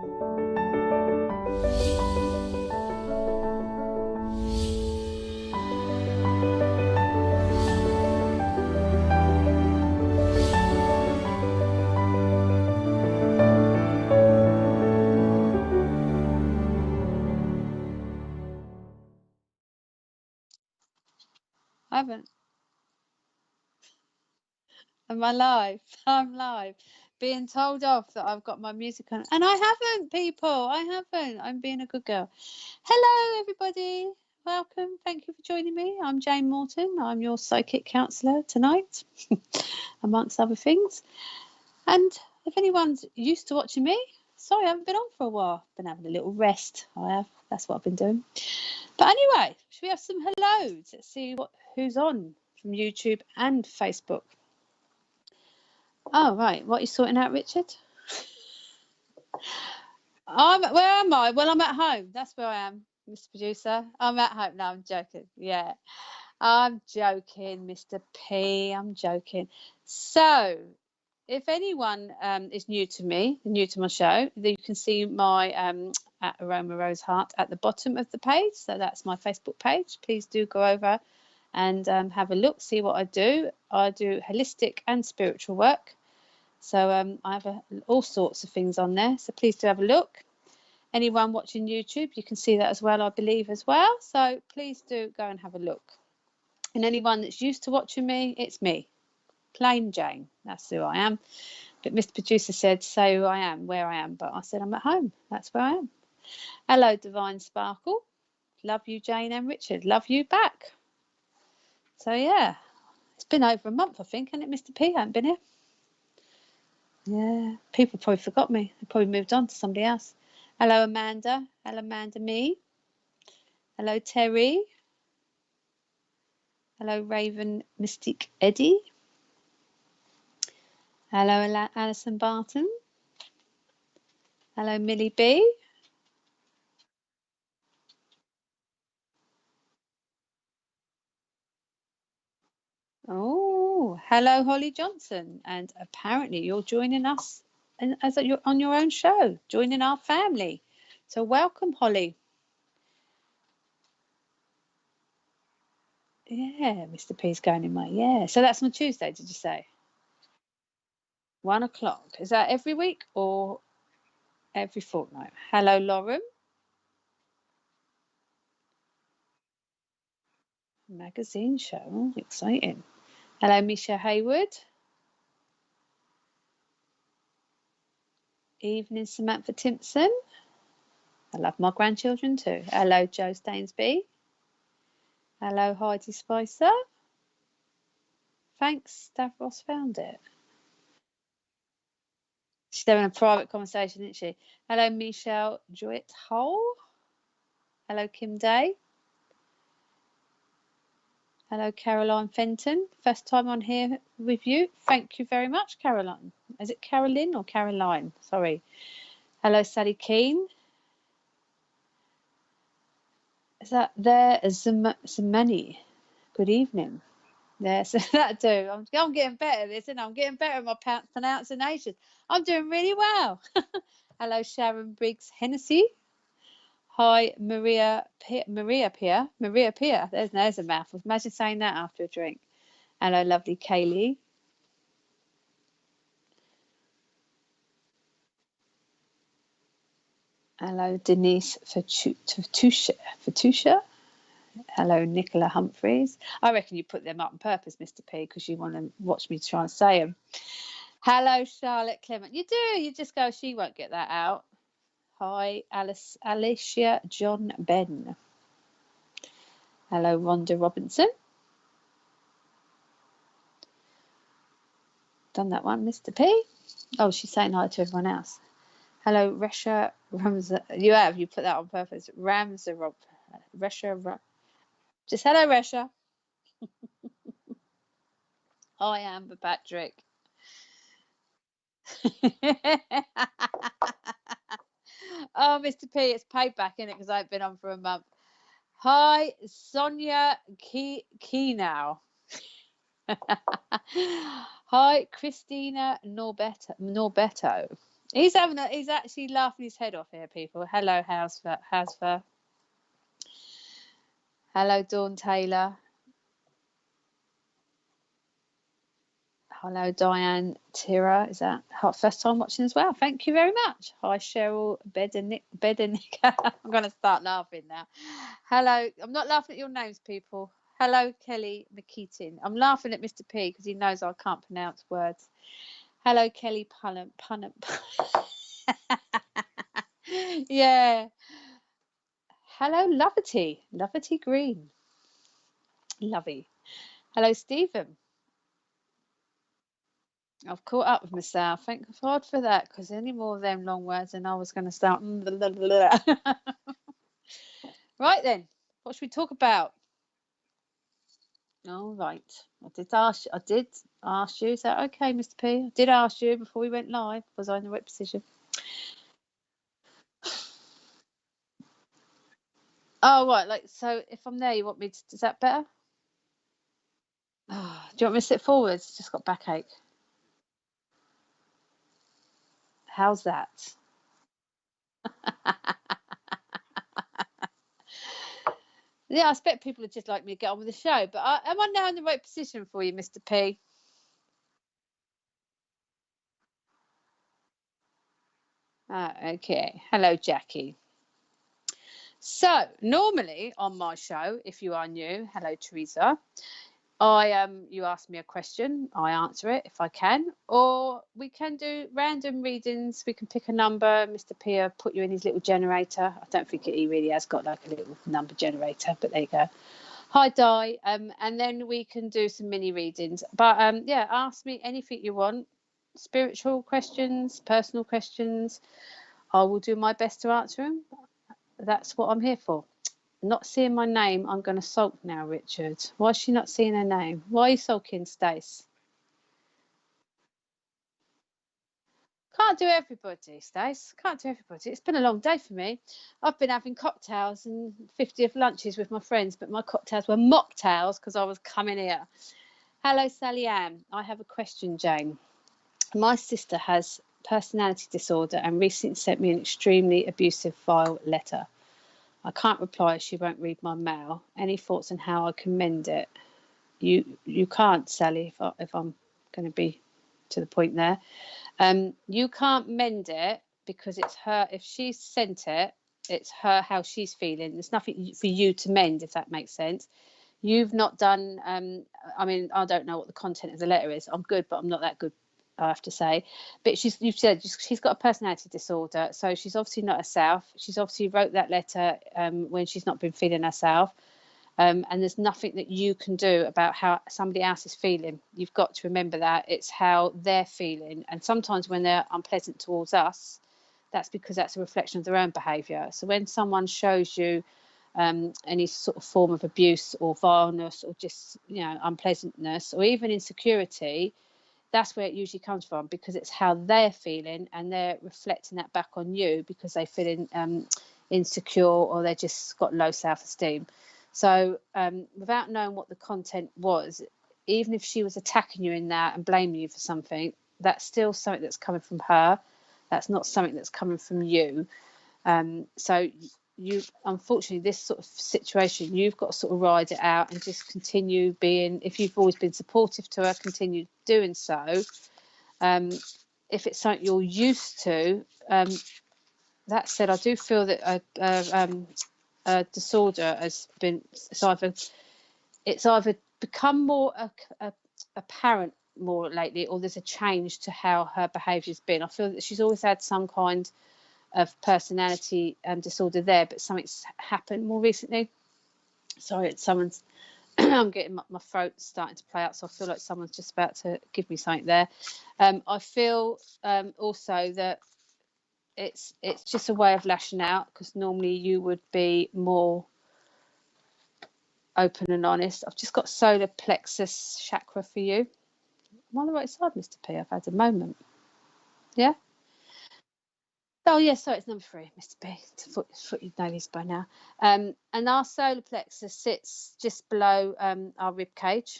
I haven't. Am I live? I'm live. Being told off that I've got my music on. And I haven't, people. I haven't. I'm being a good girl. Hello, everybody. Welcome. Thank you for joining me. I'm Jane Morton. I'm your psychic counsellor tonight, amongst other things. And if anyone's used to watching me, sorry, I haven't been on for a while. I've been having a little rest. I have. That's what I've been doing. But anyway, should we have some hellos? Let's see who's on from YouTube and Facebook. Oh, right. What are you sorting out, Richard? Where am I? Well, I'm at home. That's where I am, Mr. Producer. I'm at home. No, I'm joking. Yeah, I'm joking, Mr. P. I'm joking. So, if anyone is new to me, new to my show, you can see my at Aroma Rose Heart at the bottom of the page. So that's my Facebook page. Please do go over and have a look, see what I do. I do holistic and spiritual work. So I have all sorts of things on there. So please do have a look. Anyone watching YouTube, you can see that as well, I believe, as well. So please do go and have a look. And anyone that's used to watching me, it's me, plain Jane. That's who I am. But Mr. Producer said, say who I am, where I am. But I said, I'm at home. That's where I am. Hello, Divine Sparkle. Love you, Jane and Richard. Love you back. So, yeah, it's been over a month, I think, hasn't it, Mr. P? I haven't been here. Yeah, people probably forgot me. They probably moved on to somebody else. Hello, Amanda. Hello, Amanda Me. Hello, Terry. Hello, Raven Mystique Eddie. Hello, Alison Barton. Hello, Millie B. Oh, hello, Holly Johnson. And apparently you're joining us you're on your own show, joining our family. So welcome, Holly. Yeah, Mr. P's going in my, yeah. So that's on Tuesday, did you say? 1 o'clock. Is that every week or every fortnight? Hello, Lauren. Magazine show. Oh, exciting. Hello, Misha Hayward. Evening, Samantha Timpson. I love my grandchildren too. Hello, Joe Stainsby. Hello, Heidi Spicer. Thanks, Stavros found it. She's having a private conversation, isn't she? Hello, Michelle Jewett Hole. Hello, Kim Day. Hello, Caroline Fenton. First time on here with you. Thank you very much, Caroline. Is it Carolyn or Caroline? Sorry. Hello, Sally Keane. Is that there? Zamani. Good evening. Yes, that do. I'm getting better at this, and I'm getting better at my pronunciation. I'm doing really well. Hello, Sharon Briggs Hennessy. Hi, Maria Pia. There's a mouthful. Imagine saying that after a drink. Hello, lovely Kaylee. Hello, Denise Fatusha. Hello, Nicola Humphreys. I reckon you put them up on purpose, Mr. P, because you want to watch me try and say them. Hello, Charlotte Clement. You do. You just go, she won't get that out. Hi, Alicia John Ben. Hello, Rhonda Robinson. Done that one, Mr. P. Oh, she's saying hi to everyone else. Hello, Resha Ramza. You put that on purpose. Ramza Resha. Just hello, Resha. Hi, Amber Patrick. Oh, Mr. P, it's payback, isn't it? Because I've been on for a month. Hi, Sonia Keenau. Hi, Christina Norberto. He's actually laughing his head off here, people. Hello, Hasver. Hello, Dawn Taylor. Hello, Diane Tira. Is that her first time watching as well? Thank you very much. Hi, Cheryl Bedenik. I'm going to start laughing now. Hello. I'm not laughing at your names, people. Hello, Kelly McKeaton. I'm laughing at Mr. P because he knows I can't pronounce words. Hello, Kelly Punham. Yeah. Hello, Loverty Green. Lovey. Hello, Stephen. I've caught up with myself. Thank God for that, because any more of them long words and I was going to start. Right then, what should we talk about? All right. I did ask you. Is that okay, Mr. P? I did ask you before we went live. Was I in the right position? Oh, right. Like, so if I'm there, you want me to, is that better? Oh, do you want me to sit forwards? Just got backache. How's that? Yeah, I expect people would just like me to get on with the show, but am I now in the right position for you, Mr. P? Okay. Hello, Jackie. So normally on my show, if you are new, hello, Teresa. You ask me a question, I answer it if I can, or we can do random readings. We can pick a number. Mr. P put you in his little generator. I don't think he really has got like a little number generator, but there you go. Hi, Di. And then we can do some mini readings. But yeah, ask me anything you want. Spiritual questions, personal questions. I will do my best to answer them. That's what I'm here for. Not seeing my name, I'm going to sulk now, Richard. Why is she not seeing her name? Why are you sulking, Stace? Can't do everybody, Stace. Can't do everybody. It's been a long day for me. I've been having cocktails and 50th lunches with my friends, but my cocktails were mocktails because I was coming here. Hello, Sally Ann. I have a question, Jane. My sister has personality disorder and recently sent me an extremely abusive vile letter. I can't reply. She won't read my mail. Any thoughts on how I can mend it? You can't, Sally, if I'm going to be to the point there. You can't mend it because it's her. If she sent it, it's her, how she's feeling. There's nothing for you to mend, if that makes sense. You've not done, I mean, I don't know what the content of the letter is. I'm good, but I'm not that good, I have to say. But you've said she's got a personality disorder, so she's obviously not herself. She's obviously wrote that letter when she's not been feeling herself. And there's nothing that you can do about how somebody else is feeling. You've got to remember that it's how they're feeling. And sometimes when they're unpleasant towards us, that's because that's a reflection of their own behaviour. So when someone shows you any sort of form of abuse or vileness or just, unpleasantness or even insecurity, that's where it usually comes from, because it's how they're feeling and they're reflecting that back on you because they feel insecure or they just got low self-esteem. So without knowing what the content was, even if she was attacking you in that and blaming you for something, that's still something that's coming from her. That's not something that's coming from you. So you, unfortunately, this sort of situation, you've got to sort of ride it out and just continue being, if you've always been supportive to her, continue doing so. If it's something you're used to, that said, I do feel that a disorder has been, it's either become more apparent more lately, or there's a change to how her behaviour's been. I feel that she's always had some kind of personality disorder there, but something's happened more recently. Sorry, it's someone's I'm getting my throat starting to play out, so I feel like someone's just about to give me something there. I feel also that it's just a way of lashing out, because normally you would be more open and honest. I've just got solar plexus chakra for you. I'm on the right side, Mr. P. I've had a moment. Yeah. Oh, yeah, sorry, it's number 3, Mr. B. Thought you'd know this by now. And our solar plexus sits just below our rib cage,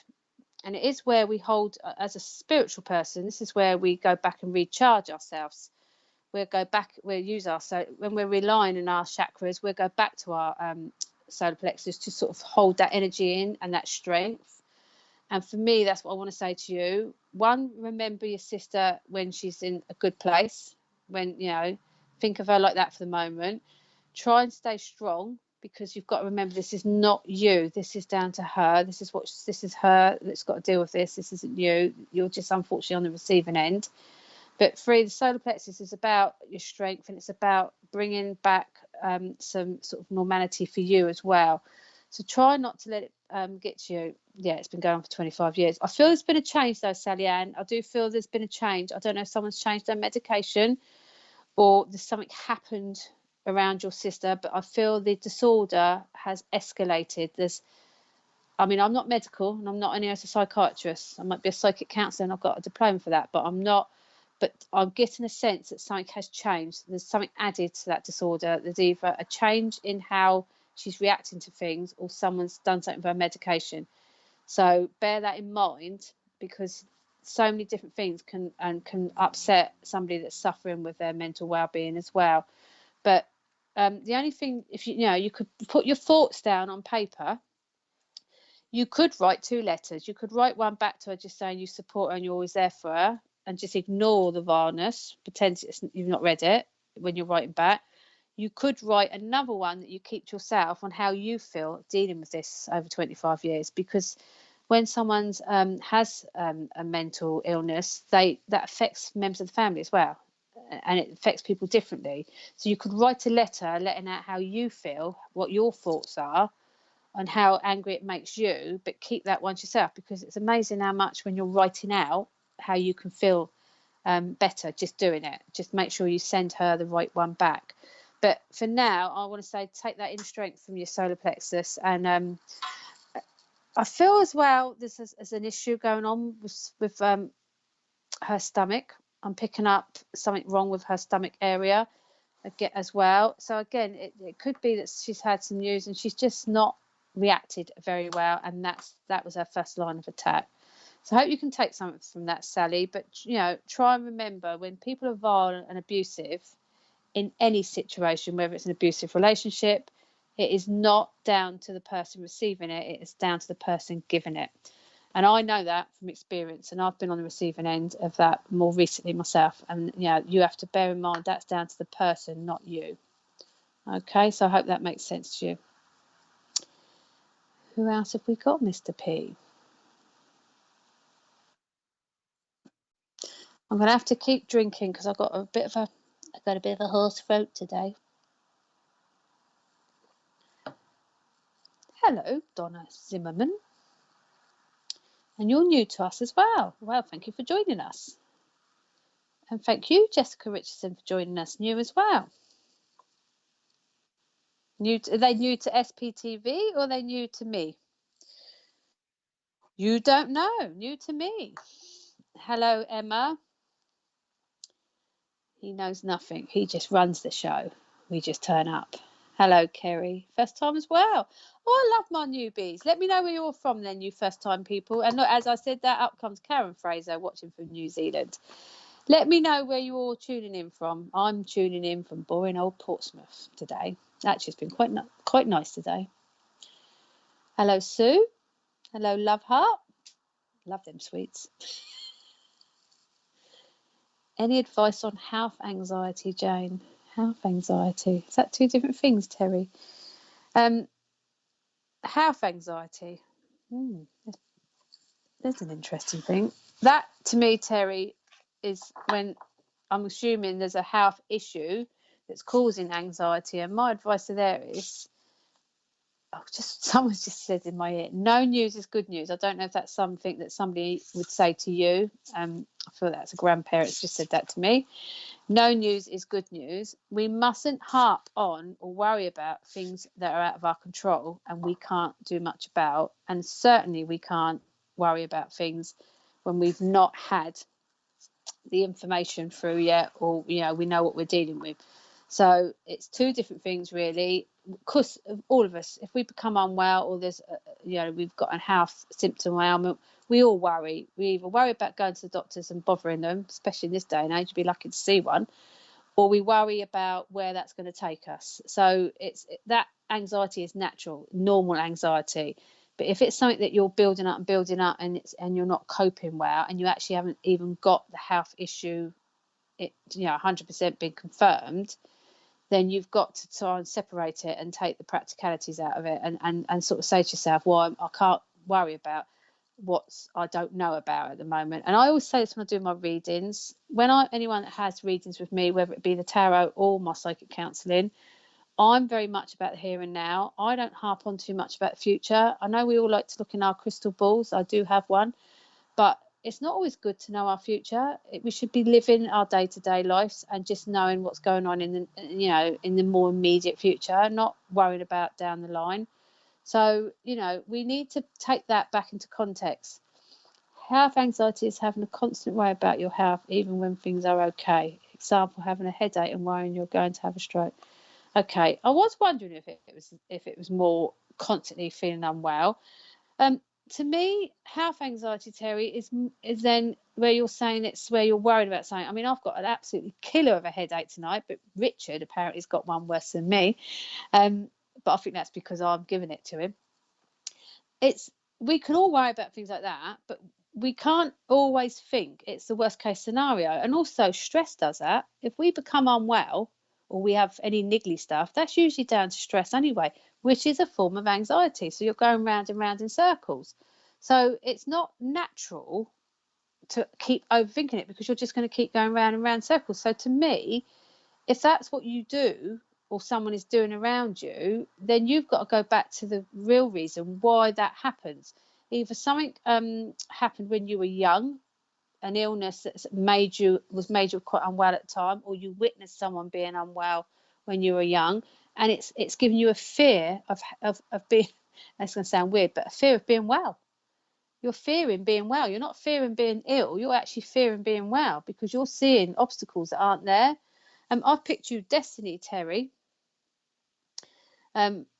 and it is where we hold, as a spiritual person, this is where we go back and recharge ourselves. we'll go back, we'll use our, so when we're relying on our chakras, we'll go back to our solar plexus to sort of hold that energy in and that strength. And for me, that's what I want to say to you. One, remember your sister when she's in a good place. When, you know, think of her like that for the moment. Try and stay strong, because you've got to remember, this is not you. This is down to her. This is her that's got to deal with this. This isn't you. You're just unfortunately on the receiving end. But the solar plexus is about your strength, and it's about bringing back some sort of normality for you as well. So try not to let it get to you. Yeah, it's been going on for 25 years. I feel there's been a change though, Sally Ann. I do feel there's been a change. I don't know if someone's changed their medication or there's something happened around your sister, but I feel the disorder has escalated. I'm not medical, and I'm not a psychiatrist. I might be a psychic counsellor, and I've got a diploma for that, but I'm not. But I'm getting a sense that something has changed. There's something added to that disorder. There's either a change in how she's reacting to things, or someone's done something with her medication. So bear that in mind, because so many different things can upset somebody that's suffering with their mental well-being as well. But the only thing, if you could put your thoughts down on paper. You could write 2 letters. You could write one back to her just saying you support her and you're always there for her, and just ignore the vileness, pretend you've not read it when you're writing back. You could write another one that you keep to yourself on how you feel dealing with this over 25 years, because when someone has a mental illness, that affects members of the family as well, and it affects people differently. So you could write a letter letting out how you feel, what your thoughts are, and how angry it makes you, but keep that one to yourself, because it's amazing how much when you're writing out how you can feel better just doing it. Just make sure you send her the right one back. But for now, I want to say take that inner strength from your solar plexus. And I feel as well there's an issue going on with her stomach. I'm picking up something wrong with her stomach area as well. So again, it could be that she's had some news and she's just not reacted very well, and that was her first line of attack. So I hope you can take something from that, Sally. But try and remember, when people are violent and abusive in any situation, whether it's an abusive relationship, it is not down to the person receiving it, it is down to the person giving it. And I know that from experience, and I've been on the receiving end of that more recently myself. And you have to bear in mind that's down to the person, not you. Okay, so I hope that makes sense to you. Who else have we got, Mr. P? I'm going to have to keep drinking because I've got a bit of a hoarse throat today. Hello, Donna Zimmerman. And you're new to us as well. Well, thank you for joining us. And thank you, Jessica Richardson, for joining us new as well. Are they new to SPTV or are they new to me? You don't know. New to me. Hello, Emma. He knows nothing. He just runs the show. We just turn up. Hello, Kerry. First time as well. Oh, I love my newbies. Let me know where you're from then, you first time people. And look, as I said, that up comes Karen Fraser watching from New Zealand. Let me know where you're all tuning in from. I'm tuning in from boring old Portsmouth today. Actually, it's been quite nice today. Hello, Sue. Hello, Love Heart. Love them sweets. Any advice on health anxiety, Jane? Health anxiety. Is that 2 different things, Terry? Health anxiety. There's an interesting thing. That, to me, Terry, is when I'm assuming there's a health issue that's causing anxiety. And my advice to there is, someone's just said in my ear, no news is good news. I don't know if that's something that somebody would say to you. I feel that's a grandparent's just said that to me. No news is good news. We mustn't harp on or worry about things that are out of our control and we can't do much about. And certainly we can't worry about things when we've not had the information through yet, or we know what we're dealing with. So it's 2 different things really. Because all of us, if we become unwell or there's we've got a health symptom ailment, we all worry. We either worry about going to the doctors and bothering them, especially in this day and age, you'd be lucky to see one, or we worry about where that's going to take us. So that anxiety is natural, normal anxiety. But if it's something that you're building up and you're not coping well, and you actually haven't even got the health issue, 100% been confirmed, then you've got to try and separate it and take the practicalities out of it, and sort of say to yourself, well, I can't worry about what I don't know about at the moment. And I always say this when I do my readings. Anyone that has readings with me, whether it be the tarot or my psychic counselling, I'm very much about the here and now. I don't harp on too much about the future. I know we all like to look in our crystal balls. I do have one, but it's not always good to know our future. We should be living our day-to-day lives and just knowing what's going on in the more immediate future, not worried about down the line. So, we need to take that back into context. Health anxiety is having a constant worry about your health, even when things are okay. Example, having a headache and worrying you're going to have a stroke. Okay, I was wondering if it was more constantly feeling unwell. To me, health anxiety, Terry, is then where you're saying it's where you're worried about something. I mean, I've got an absolutely killer of a headache tonight, but Richard apparently has got one worse than me. But I think that's because I'm giving it to him. We can all worry about things like that, but we can't always think it's the worst case scenario. And also stress does that. If we become unwell or we have any niggly stuff, that's usually down to stress anyway, which is a form of anxiety. So you're going round and round in circles. So it's not natural to keep overthinking it, because you're just going to keep going round and round circles. So to me, if that's what you do or someone is doing around you, then you've got to go back to the real reason why that happens. Either something happened when you were young, an illness that made you quite unwell at the time, or you witnessed someone being unwell when you were young, and it's given you a fear of being, that's going to sound weird, but a fear of being well. You're fearing being well. You're not fearing being ill. You're actually fearing being well, because you're seeing obstacles that aren't there. I've picked you Destiny, Terry.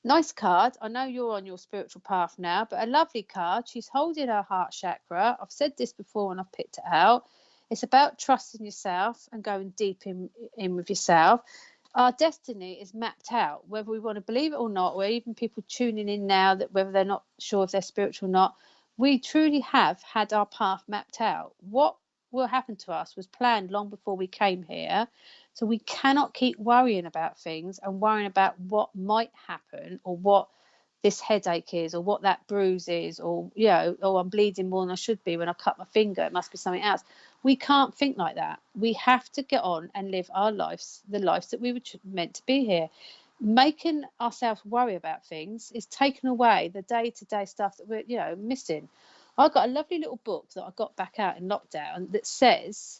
Nice card. I know you're on your spiritual path now, but a lovely card. She's holding her heart chakra. I've said this before when I've picked it out. It's about trusting yourself and going deep in with yourself. Our destiny is mapped out, whether we want to believe it or not, or even people tuning in now, that whether they're not sure if they're spiritual or not, we truly have had our path mapped out. What will happen to us was planned long before we came here. So we cannot keep worrying about things and worrying about what might happen, or what this headache is, or what that bruise is, or I'm bleeding more than I should be when I cut my finger, it must be something else. We can't think like that. We have to get on and live our lives, the lives that we were meant to be here. Making ourselves worry about things is taking away the day-to-day stuff that we're missing. I've got a lovely little book that I got back out in lockdown that says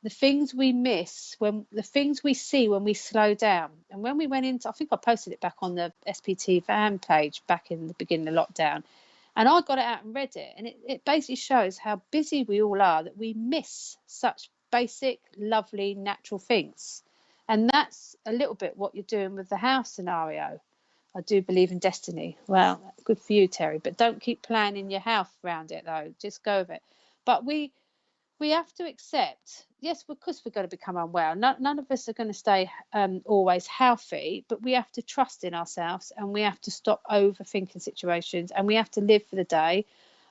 the things we miss, the things we see when we slow down. And when we went into, I think I posted it back on the SPT fan page back in the beginning of lockdown, and I got it out and read it, and it basically shows how busy we all are, that we miss such basic, lovely, natural things. And that's a little bit what you're doing with the house scenario. I do believe in destiny. Well, good for you, Terry, but don't keep planning your health around it, though. Just go with it. But we have to accept, yes, because we're going to become unwell. None of us are going to stay always healthy, but we have to trust in ourselves, and we have to stop overthinking situations, and we have to live for the day.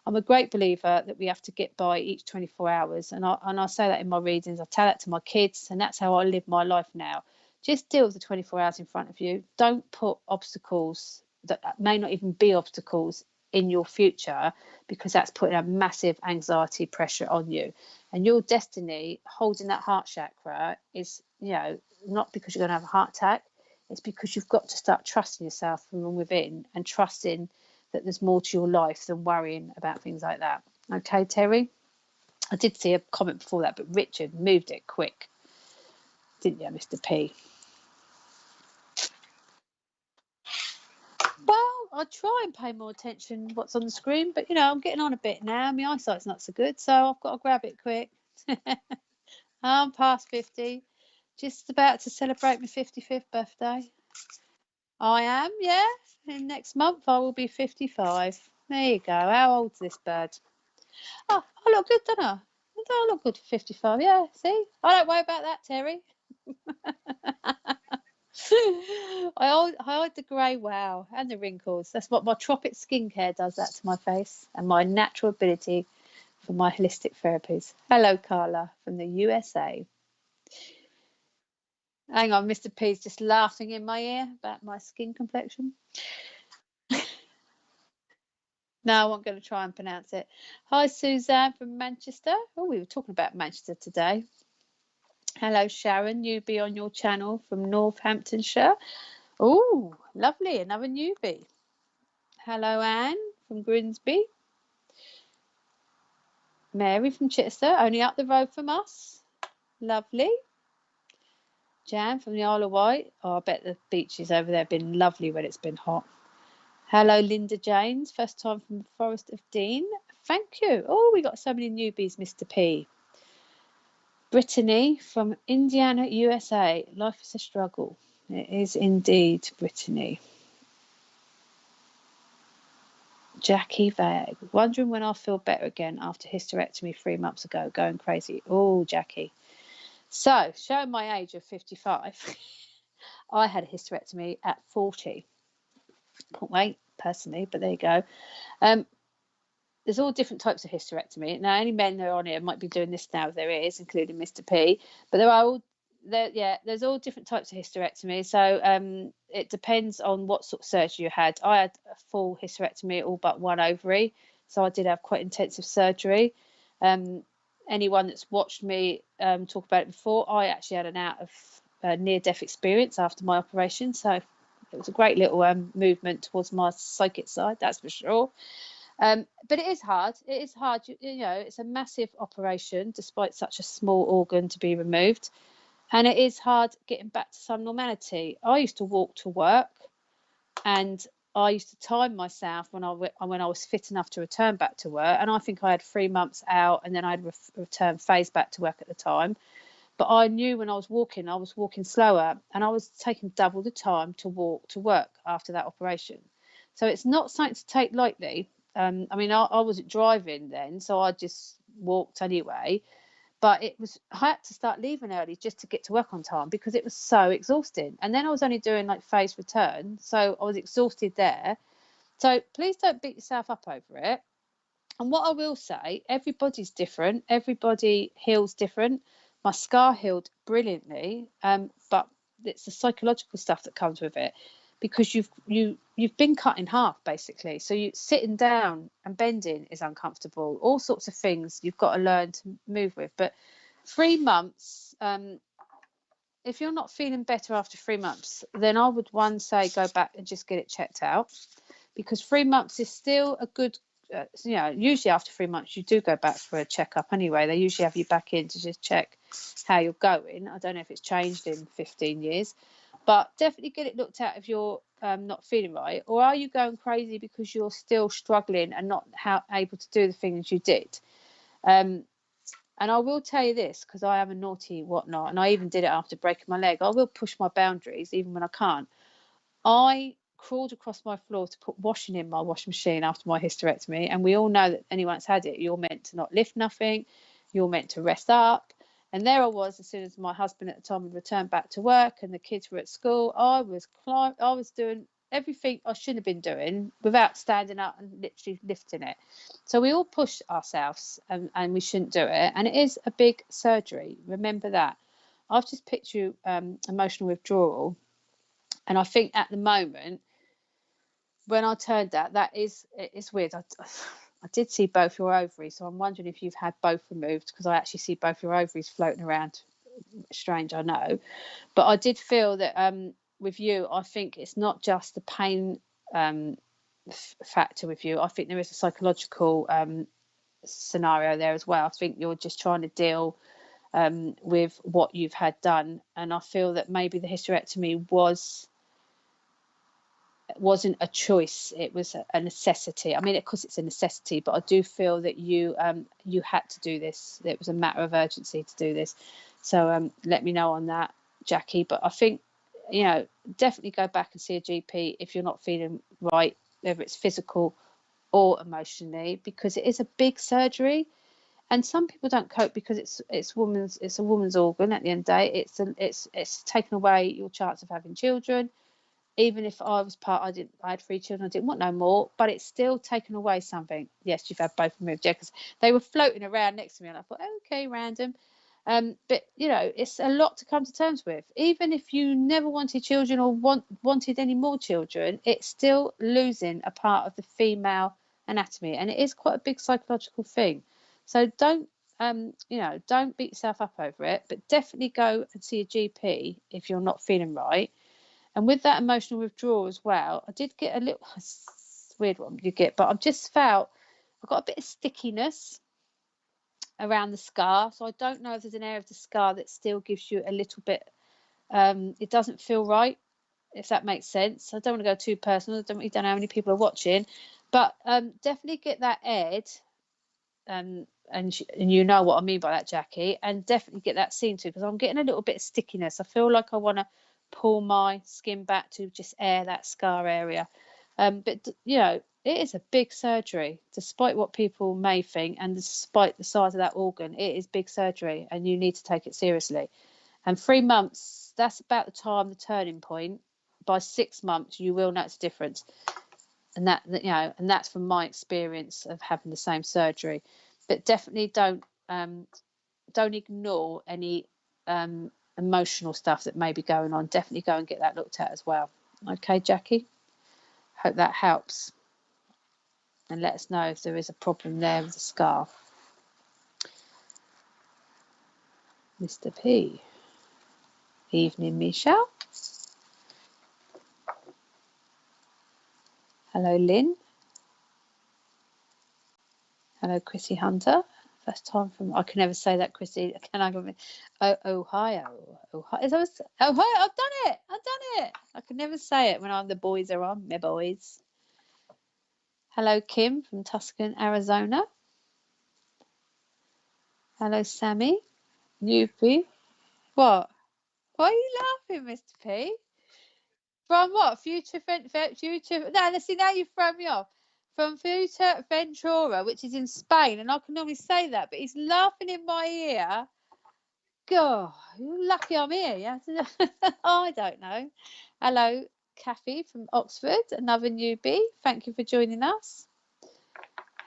I'm a great believer that we have to get by each 24 hours. And I say that in my readings. I tell that to my kids, and that's how I live my life now. Just deal with the 24 hours in front of you. Don't put obstacles that may not even be obstacles in your future, because that's putting a massive anxiety pressure on you. And your destiny, holding that heart chakra, is not because you're going to have a heart attack. It's because you've got to start trusting yourself from within, and trusting that there's more to your life than worrying about things like that. Okay, Terry? I did see a comment before that, but Richard moved it quick, didn't you, Mr. P? Well, I try and pay more attention to what's on the screen, but I'm getting on a bit now. My eyesight's not so good, so I've got to grab it quick. I'm past 50, just about to celebrate my 55th birthday. I am, yeah. In next month I will be 55. There you go. How old's this bird? Oh, I look good, don't I? I look good for 55. Yeah, see? I don't worry about that, Terry. I hide the grey wow and the wrinkles. That's what my Tropic skincare does that to my face, and my natural ability for my holistic therapies. Hello, Carla from the USA. Hang on, Mr. P's just laughing in my ear about my skin complexion. No, I'm going to try and pronounce it. Hi, Suzanne from Manchester. Oh, we were talking about Manchester today. Hello, Sharon, newbie on your channel from Northamptonshire. Oh, lovely, another newbie. Hello, Anne from Grimsby. Mary from Chichester, only up the road from us. Lovely. Jan from the Isle of Wight. Oh, I bet the beaches over there have been lovely when it's been hot. Hello, Linda James, first time from the Forest of Dean. Thank you. Oh, we got so many newbies, Mr. P. Brittany from Indiana, USA. Life is a struggle. It is indeed, Brittany. Jackie Vag. Wondering when I'll feel better again after hysterectomy 3 months ago. Going crazy. Oh, Jackie. So, showing my age of 55, I had a hysterectomy at 40. Can't wait, personally, but there you go. There's all different types of hysterectomy. Now, any men that are on here might be doing this now, there is, including Mr. P. But there's all different types of hysterectomy. So it depends on what sort of surgery you had. I had a full hysterectomy, all but one ovary. So I did have quite intensive surgery. Anyone that's watched me talk about it before, I actually had an out of near-death experience after my operation. So it was a great little movement towards my psychic side, that's for sure. But it is hard. It is hard. You know, it's a massive operation, despite such a small organ to be removed. And it is hard getting back to some normality. I used to walk to work, and I used to time myself when I was fit enough to return back to work. And I think I had 3 months out, and then I had return phase back to work at the time. But I knew when I was walking slower, and I was taking double the time to walk to work after that operation. So it's not something to take lightly. I mean, I wasn't driving then, so I just walked anyway. But I had to start leaving early just to get to work on time because it was so exhausting. And then I was only doing like phase return, so I was exhausted there. So please don't beat yourself up over it. And what I will say, everybody's different. Everybody heals different. My scar healed brilliantly, but it's the psychological stuff that comes with it, because you've been cut in half basically. So you sitting down and bending is uncomfortable. All sorts of things you've got to learn to move with. But 3 months, if you're not feeling better after 3 months, then I would say go back and just get it checked out, because 3 months is still a good. Usually after 3 months you do go back for a checkup anyway. They usually have you back in to just check how you're going. I don't know if it's changed in 15 years, but definitely get it looked at if you're not feeling right. Or are you going crazy because you're still struggling and not able to do the things you did? And I will tell you this, because I am a naughty whatnot, and I even did it after breaking my leg. I will push my boundaries even when I can't. I crawled across my floor to put washing in my washing machine after my hysterectomy, and we all know that anyone that's had it, you're meant to not lift nothing, you're meant to rest up. And there I was, as soon as my husband at the time had returned back to work and the kids were at school, I was doing everything I shouldn't have been doing without standing up and literally lifting it. So we all push ourselves, and we shouldn't do it. And it is a big surgery. Remember that. I've just picked you emotional withdrawal. And I think at the moment, when I turned that it's weird. I did see both your ovaries, so I'm wondering if you've had both removed, because I actually see both your ovaries floating around. Strange, I know. But I did feel that with you, I think it's not just the pain factor with you. I think there is a psychological scenario there as well. I think you're just trying to deal with what you've had done. And I feel that maybe the hysterectomy wasn't a choice, it was a necessity. I mean, of course it's a necessity, but I do feel that you had to do this. It was a matter of urgency to do this. So let me know on that, Jackie. But I think, definitely go back and see a GP if you're not feeling right, whether it's physical or emotionally, because it is a big surgery. And some people don't cope because it's a woman's organ. At the end of the day, it's taken away your chance of having children. Even if I was I had 3 children, I didn't want no more, but it's still taken away something. Yes, you've had both removed, yeah, because they were floating around next to me, and I thought, okay, random. But you know, it's a lot to come to terms with. Even if you never wanted children or wanted any more children, it's still losing a part of the female anatomy, and it is quite a big psychological thing. So don't don't beat yourself up over it, but definitely go and see a GP if you're not feeling right. And with that emotional withdrawal as well, I did get a little weird one you get, but I've just felt I've got a bit of stickiness around the scar. So I don't know if there's an area of the scar that still gives you a little bit, it doesn't feel right, if that makes sense. I don't want to go too personal. I don't know how many people are watching, but definitely get that aired. And you know what I mean by that, Jackie, and definitely get that seen to, because I'm getting a little bit of stickiness. I feel like I want to pull my skin back to just air that scar area. But you know, it is a big surgery, despite what people may think, and despite the size of that organ, it is big surgery, and you need to take it seriously. And 3 months, that's about the time, the turning point. By 6 months, you will notice a difference. And and that's from my experience of having the same surgery. But definitely don't ignore any emotional stuff that may be going on. Definitely go and get that looked at as well. Okay, Jackie, hope that helps, and let us know if there is a problem there with the scar. Mr. P. Evening, Michelle. Hello, Lynn. Hello, Chrissy Hunter. First time from, I can never say that, Chrissy. Can I go? Ohio. Ohio. I've done it. I can never say it when the boys are on. My boys. Hello, Kim from Tucson, Arizona. Hello, Sammy. Newbie. What? Why are you laughing, Mr. P? From what? Future. No, see, now you've thrown me off. From Fuerte Ventura, which is in Spain, and I can normally say that, but he's laughing in my ear. God, you're lucky I'm here, yeah? I don't know. Hello, Kathy from Oxford, another newbie. Thank you for joining us.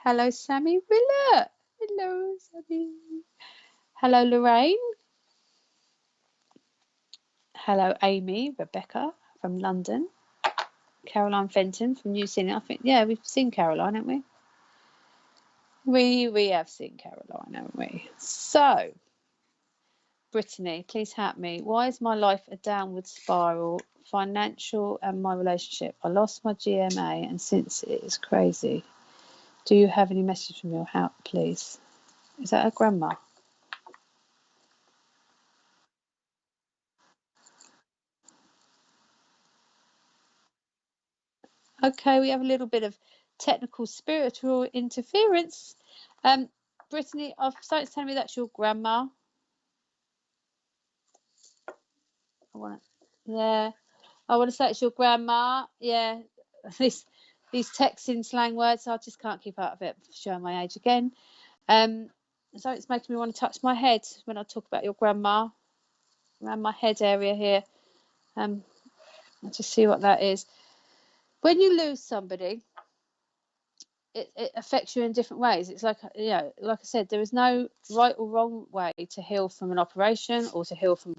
Hello, Sammy Willett. Hello, Sammy. Hello, Lorraine. Hello, Amy, Rebecca from London. Caroline Fenton from New Zealand. I think, yeah, we've seen Caroline, haven't we? We have seen Caroline, haven't we? So, Brittany, please help me. Why is my life a downward spiral, financial and my relationship? I lost my GMA and since it is crazy. Do you have any message from your help, please? Is that a grandma? Okay, we have a little bit of technical spiritual interference. Brittany, I've started telling me that's your grandma. I want to say it's your grandma. Yeah, these texting slang words, I just can't keep out of it. Showing my age again. So it's making me want to touch my head when I talk about your grandma, around my head area here. I'll just see what that is. When you lose somebody, it affects you in different ways. It's like, like I said, there is no right or wrong way to heal from an operation, or to heal from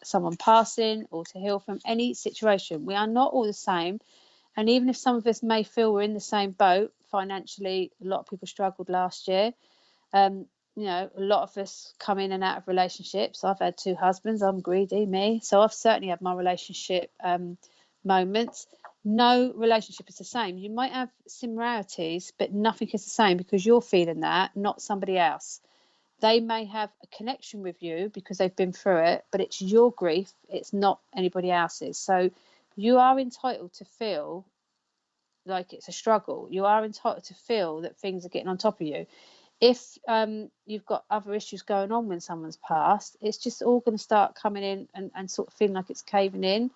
someone passing, or to heal from any situation. We are not all the same. And even if some of us may feel we're in the same boat financially, a lot of people struggled last year. A lot of us come in and out of relationships. I've had 2 husbands. I'm greedy, me. So I've certainly had my relationship moments. No relationship is the same. You might have similarities, but nothing is the same, because you're feeling that, not somebody else. They may have a connection with you because they've been through it, but it's your grief. It's not anybody else's. So you are entitled to feel like it's a struggle. You are entitled to feel that things are getting on top of you. If you've got other issues going on when someone's passed, it's just all going to start coming in and sort of feeling like it's caving in.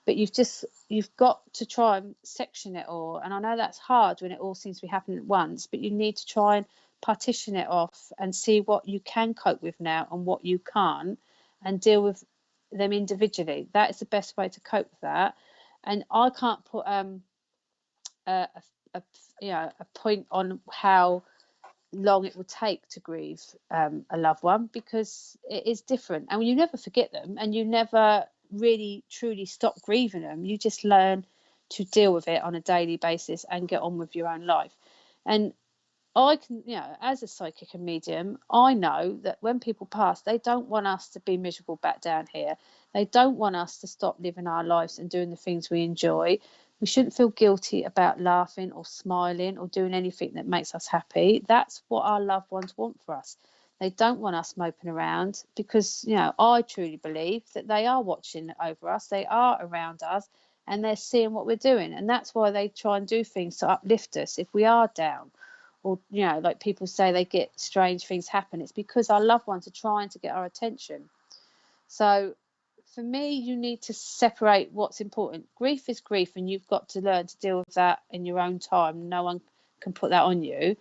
But you've got to try and section it all. And I know that's hard when it all seems to be happening at once, but you need to try and partition it off and see what you can cope with now and what you can't, and deal with them individually. That is the best way to cope with that. And I can't put a point on how long it will take to grieve a loved one, because it is different, and you never forget them, and you never really truly stop grieving them. You just learn to deal with it on a daily basis and get on with your own life. And I can, as a psychic and medium, I know that when people pass, they don't want us to be miserable back down here. They don't want us to stop living our lives and doing the things we enjoy. We shouldn't feel guilty about laughing or smiling or doing anything that makes us happy. That's what our loved ones want for us. They don't want us moping around, because, I truly believe that they are watching over us. They are around us, and they're seeing what we're doing. And that's why they try and do things to uplift us if we are down. Or, like people say, they get strange things happen. It's because our loved ones are trying to get our attention. So for me, you need to separate what's important. Grief is grief, and you've got to learn to deal with that in your own time. No one can put that on you.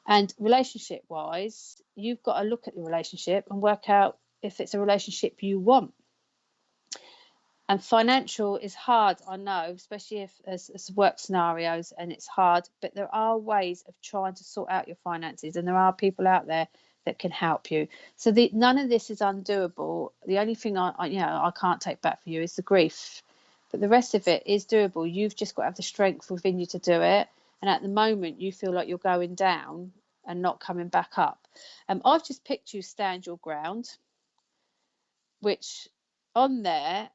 And relationship wise, you've got to look at the relationship and work out if it's a relationship you want. And financial is hard, I know, especially if as work scenarios, and it's hard, but there are ways of trying to sort out your finances, and there are people out there that can help you. So none of this is undoable. The only thing I can't take back for you is the grief, but the rest of it is doable. You've just got to have the strength within you to do it. And at the moment, you feel like you're going down and not coming back up. I've just picked you Stand Your Ground, which on there,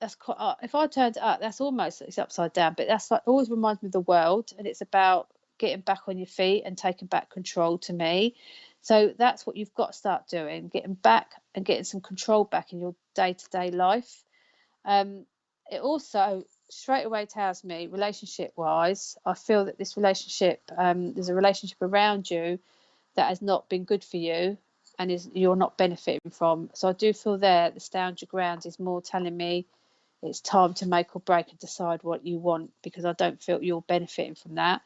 that's quite, if I turned it up, that's almost, it's upside down, but that's like, always reminds me of the world, and it's about getting back on your feet and taking back control to me. So that's what you've got to start doing, getting back and getting some control back in your day-to-day life. It also straight away tells me, relationship wise, I feel that this relationship, there's a relationship around you that has not been good for you and you're not benefiting from. So I do feel there the Stand Your Ground is more telling me it's time to make or break and decide what you want, because I don't feel you're benefiting from that.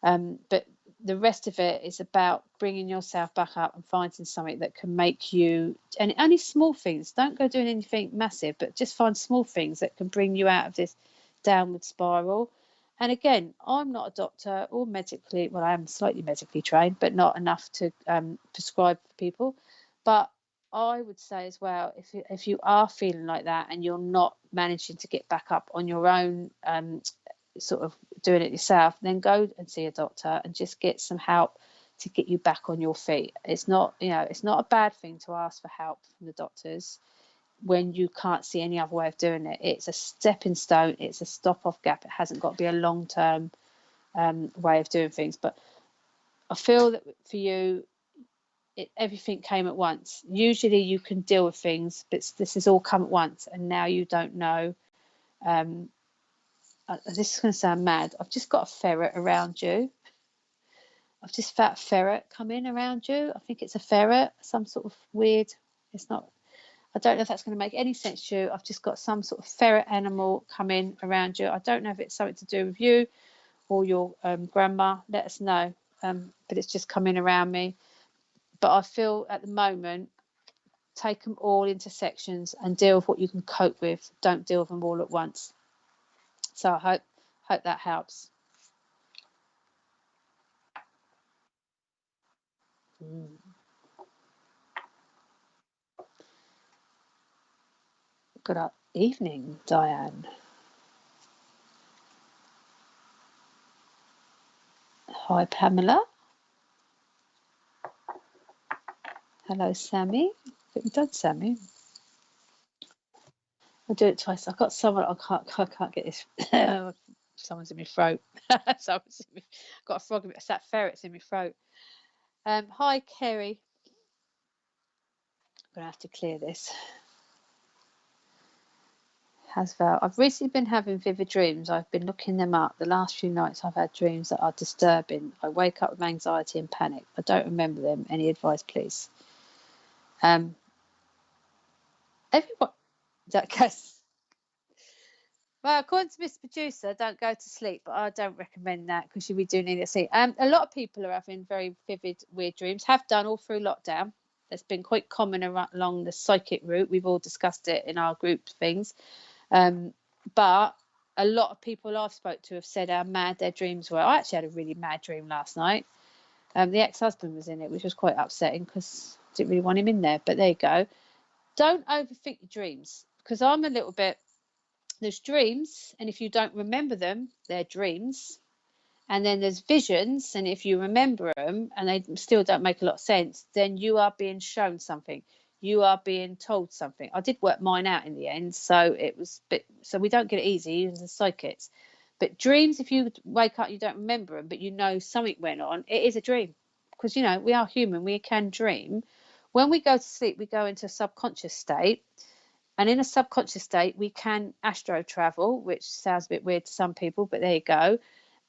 But the rest of it is about bringing yourself back up and finding something that can make you, and only small things, don't go doing anything massive, but just find small things that can bring you out of this downward spiral. And again, I'm not a doctor or medically, well, I am slightly medically trained, but not enough to prescribe for people. But I would say as well, if you are feeling like that and you're not managing to get back up on your own, sort of doing it yourself, then go and see a doctor and just get some help to get you back on your feet. It's not a bad thing to ask for help from the doctors when you can't see any other way of doing it. It's a stepping stone. It's a stop-off gap. It hasn't got to be a long-term way of doing things. But I feel that for you, everything came at once. Usually you can deal with things, but this has all come at once, and now you don't know. This is going to sound mad. I've just got a ferret around you. I've just felt a ferret come in around you. I think it's a ferret, some sort of weird. It's not. I don't know if that's going to make any sense to you. I've just got some sort of ferret animal come in around you. I don't know if it's something to do with you or your grandma. Let us know. But it's just coming around me. But I feel at the moment, take them all into sections and deal with what you can cope with. Don't deal with them all at once. So I hope that helps. Good evening, Diane. Hi, Pamela. Hello, Sammy. I think we've done Sammy. I'll do it twice. I've got someone. I can't get this. Someone's in my throat. Someone's in me. I've got a frog. It's that ferret's in my throat. Hi, Kerry. I'm gonna have to clear this. Hasvel. I've recently been having vivid dreams. I've been looking them up. The last few nights I've had dreams that are disturbing. I wake up with anxiety and panic. I don't remember them. Any advice, please? Everyone. That case. Well, according to Mr. Producer, don't go to sleep, but I don't recommend that because you do need to sleep. A lot of people are having very vivid, weird dreams, have done all through lockdown. It's been quite common along the psychic route. We've all discussed it in our group things. But a lot of people I've spoke to have said how mad their dreams were. I actually had a really mad dream last night. The ex-husband was in it, which was quite upsetting because I didn't really want him in there. But there you go. Don't overthink your dreams, because I'm a little bit... There's dreams, and if you don't remember them, they're dreams. And then there's visions, and if you remember them and they still don't make a lot of sense, then you are being shown something. You are being told something. I did work mine out in the end, so it was so we don't get it easy, even the psychics. But dreams, if you wake up, you don't remember them, but you know something went on, it is a dream. Because, you know, we are human, we can dream. When we go to sleep, we go into a subconscious state. And in a subconscious state, we can astro travel, which sounds a bit weird to some people, but there you go.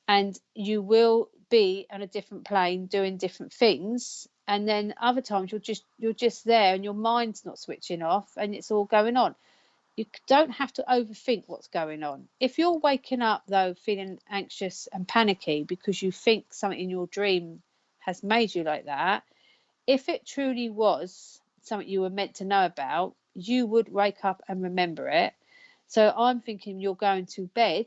And you will be on a different plane doing different things. And then other times you're just there and your mind's not switching off and it's all going on. You don't have to overthink what's going on. If you're waking up, though, feeling anxious and panicky because you think something in your dream has made you like that, if it truly was something you were meant to know about, you would wake up and remember it. So I'm thinking you're going to bed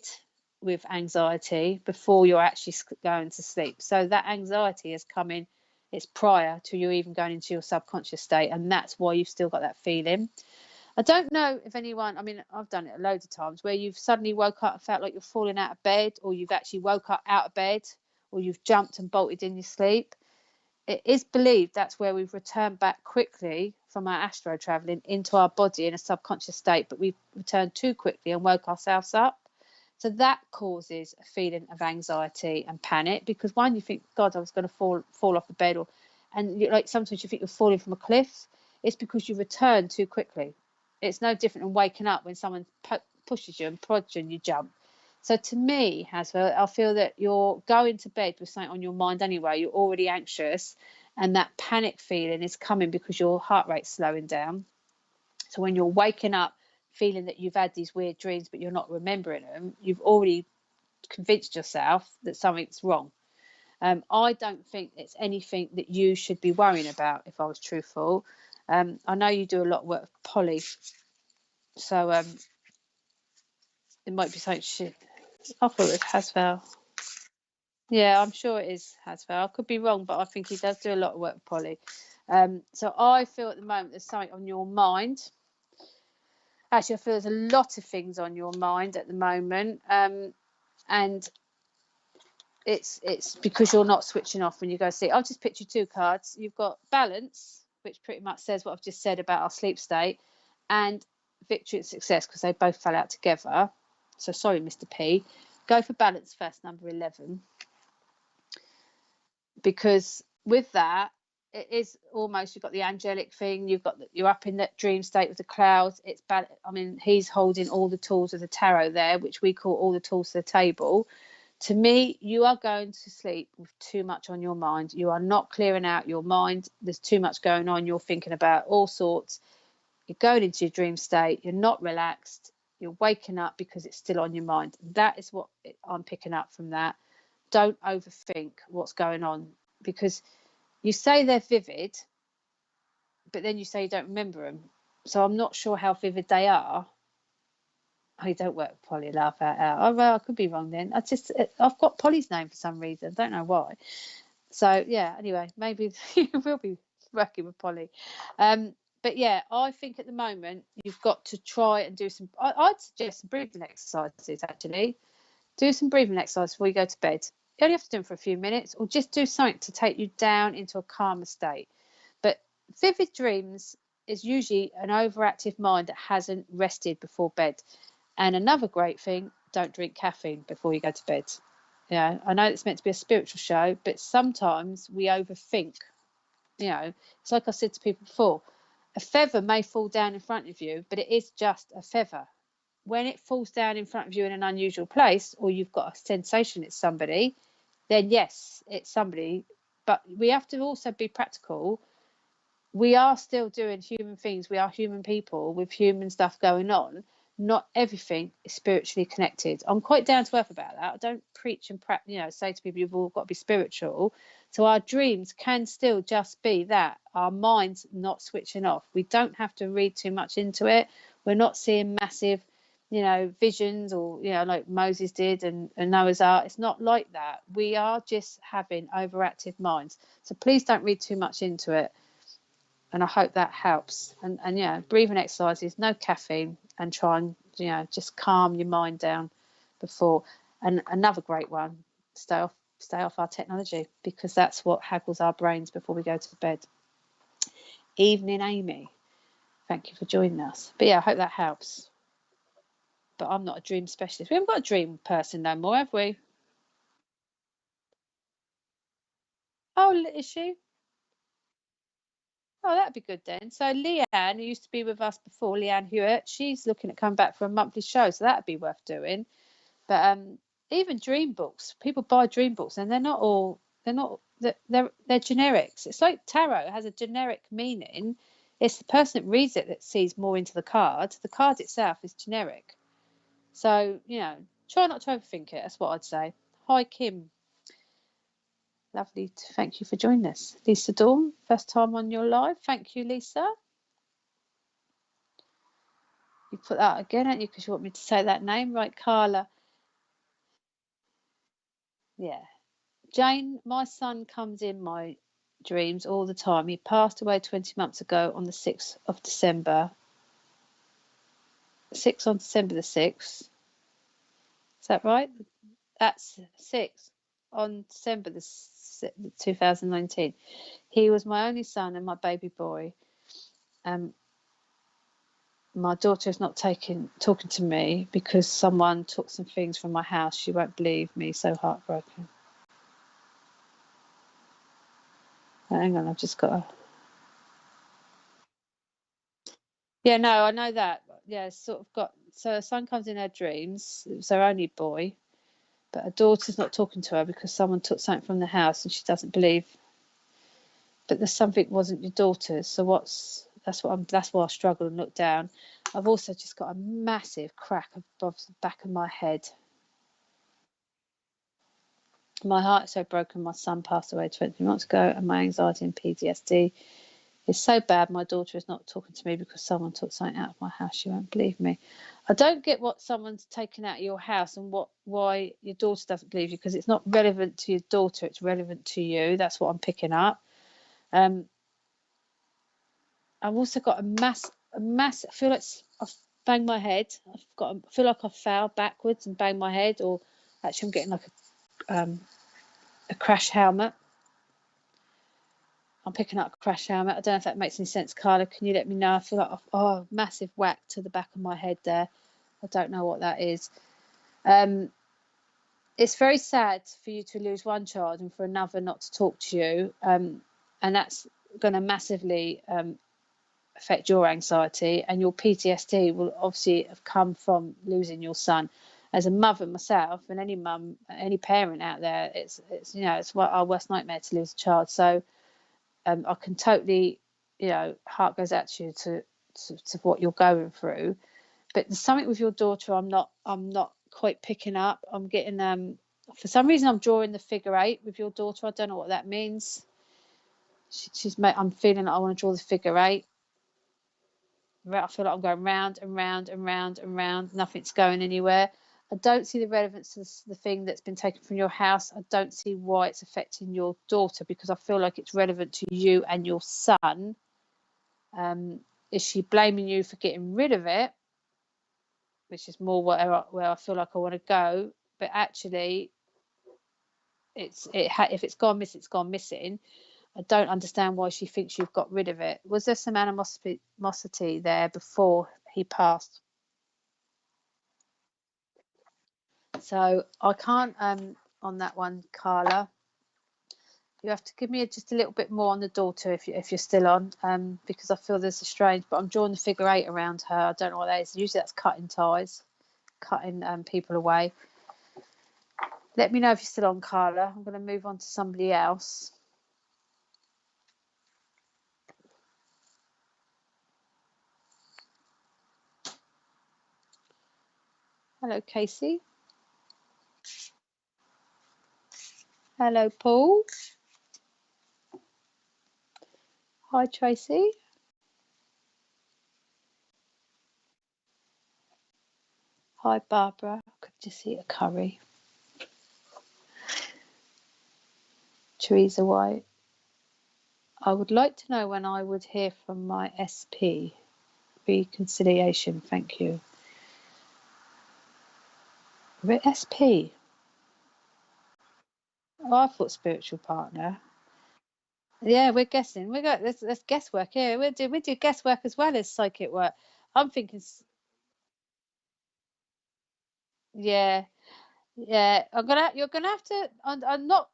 with anxiety before you're actually going to sleep. So that anxiety is coming, it's prior to you even going into your subconscious state, and that's why you've still got that feeling. I don't know if anyone, I mean, I've done it loads of times, where you've suddenly woke up and felt like you're falling out of bed, or you've actually woke up out of bed, or you've jumped and bolted in your sleep. It is believed that's where we've returned back quickly from our astro traveling into our body in a subconscious state, but we've returned too quickly and woke ourselves up. So that causes a feeling of anxiety and panic, because one, you think, God, I was going to fall off the bed, and like sometimes you think you're falling from a cliff. It's because you return too quickly. It's no different than waking up when someone pushes you and prods you and you jump. So to me, Haswell, I feel that you're going to bed with something on your mind anyway. You're already anxious, and that panic feeling is coming because your heart rate's slowing down. So when you're waking up feeling that you've had these weird dreams but you're not remembering them, you've already convinced yourself that something's wrong. I don't think it's anything that you should be worrying about, if I was truthful. I know you do a lot of work with Polly, so it might be something I thought it was Haswell. Yeah, I'm sure it is Haswell. I could be wrong, but I think he does do a lot of work with Polly. So I feel at the moment there's something on your mind. Actually, I feel there's a lot of things on your mind at the moment, and it's because you're not switching off when you go to sleep. I'll just picture two cards. You've got balance, which pretty much says what I've just said about our sleep state, and victory and success, because they both fell out together. So sorry, Mr. P. Go for balance first, number 11. Because with that, it is almost, you've got the angelic thing, you're up in that dream state with the clouds. It's bad. I mean, he's holding all the tools of the tarot there, which we call all the tools to the table. To me, you are going to sleep with too much on your mind. You are not clearing out your mind. There's too much going on. You're thinking about all sorts. You're going into your dream state. You're not relaxed. You're waking up because it's still on your mind. That is what I'm picking up from that. Don't overthink what's going on, because you say they're vivid, but then you say you don't remember them. So I'm not sure how vivid they are. Oh, you don't work with Polly, laugh out. Oh, well, I could be wrong then. I've got Polly's name for some reason. Don't know why. So, yeah, anyway, maybe you will be working with Polly. But, yeah, I think at the moment you've got to try and do some... I'd suggest some breathing exercises, actually. Do some breathing exercises before you go to bed. You only have to do them for a few minutes, or just do something to take you down into a calmer state. But vivid dreams is usually an overactive mind that hasn't rested before bed. And another great thing, don't drink caffeine before you go to bed. Yeah, I know it's meant to be a spiritual show, but sometimes we overthink. You know, it's like I said to people before, a feather may fall down in front of you, but it is just a feather. When it falls down in front of you in an unusual place, or you've got a sensation it's somebody, then yes, it's somebody. But we have to also be practical. We are still doing human things. We are human people with human stuff going on. not everything is spiritually connected. I'm quite down to earth about that. I don't preach and say to people you've all got to be spiritual. So our dreams can still just be that, our mind's not switching off. We don't have to read too much into it. We're not seeing massive, visions, or like Moses did and Noah's Ark. It's not like that. We are just having overactive minds. So please don't read too much into it. And I hope that helps. And yeah, breathing exercises, no caffeine, and try and just calm your mind down before. And another great one, stay off our technology, because that's what haggles our brains before we go to bed. Evening, Amy. Thank you for joining us. But yeah, I hope that helps. But I'm not a dream specialist. We haven't got a dream person no more, have we? Oh, is she? Oh, that'd be good then. So Leanne, who used to be with us before, Leanne Hewitt, she's looking at coming back for a monthly show, so that'd be worth doing. But even dream books, people buy dream books, and they're not they're generics. It's like tarot has a generic meaning. It's the person that reads it that sees more into the card. The card itself is generic. So try not to overthink it. That's what I'd say. Hi, Kim. Lovely. Thank you for joining us. Lisa Dawn, first time on your live. Thank you, Lisa. You put that again, don't you? Because you want me to say that name. Right, Carla. Yeah. Jane, my son comes in my dreams all the time. He passed away 20 months ago on the 6th of December. 6th on December the 6th. Is that right? That's 6 on December the 2019. He was my only son and my baby boy. My daughter is not talking to me because someone took some things from my house. She won't believe me. So heartbroken. Hang on, I've just got to... Yeah, no, I know that. Yeah, sort of got... So her son comes in her dreams. It was her only boy. But her daughter's not talking to her because someone took something from the house and she doesn't believe. But there's something wasn't your daughter's. So that's why I struggle and look down. I've also just got a massive crack above the back of my head. My heart is so broken. My son passed away 20 months ago, and my anxiety and PTSD is so bad. My daughter is not talking to me because someone took something out of my house. She won't believe me. I don't get what someone's taken out of your house and why your daughter doesn't believe you, because it's not relevant to your daughter. It's relevant to you. That's what I'm picking up. I've also got a mass. I feel like I've banged my head. I feel like I fell backwards and banged my head, or actually I'm getting like a crash helmet. I'm picking up a crash helmet. I don't know if that makes any sense, Carla. Can you let me know? I feel like massive whack to the back of my head there. I don't know what that is. It's very sad for you to lose one child and for another not to talk to you, and that's going to massively affect your anxiety, and your PTSD will obviously have come from losing your son. As a mother myself, and any mum, any parent out there, it's our worst nightmare to lose a child. So I can totally, heart goes out to you to what you're going through. But there's something with your daughter I'm not quite picking up. I'm getting for some reason I'm drawing the figure 8 with your daughter. I don't know what that means. I'm feeling like I want to draw the figure 8. I feel like I'm going round and round and round and round. Nothing's going anywhere. I don't see the relevance to the thing that's been taken from your house. I don't see why it's affecting your daughter, because I feel like it's relevant to you and your son. Is she blaming you for getting rid of it, which is more where I feel like I want to go? But actually, if it's gone missing, it's gone missing. I don't understand why she thinks you've got rid of it. Was there some animosity there before he passed? So I can't on that one, Carla. You have to give me just a little bit more on the daughter if you're still on, because I feel there's a strange. But I'm drawing the figure 8 around her. I don't know what that is. Usually that's cutting ties, cutting people away. Let me know if you're still on, Carla. I'm going to move on to somebody else. Hello, Casey. Hello, Paul. Hi, Tracy. Hi, Barbara. I could just eat a curry. Teresa White. I would like to know when I would hear from my SP. Reconciliation, thank you. SP? Oh, I thought spiritual partner. Yeah, we're guessing. We got there's guesswork here. We do guesswork as well as psychic work. I'm thinking, yeah. Yeah, you're gonna have to. I'm not.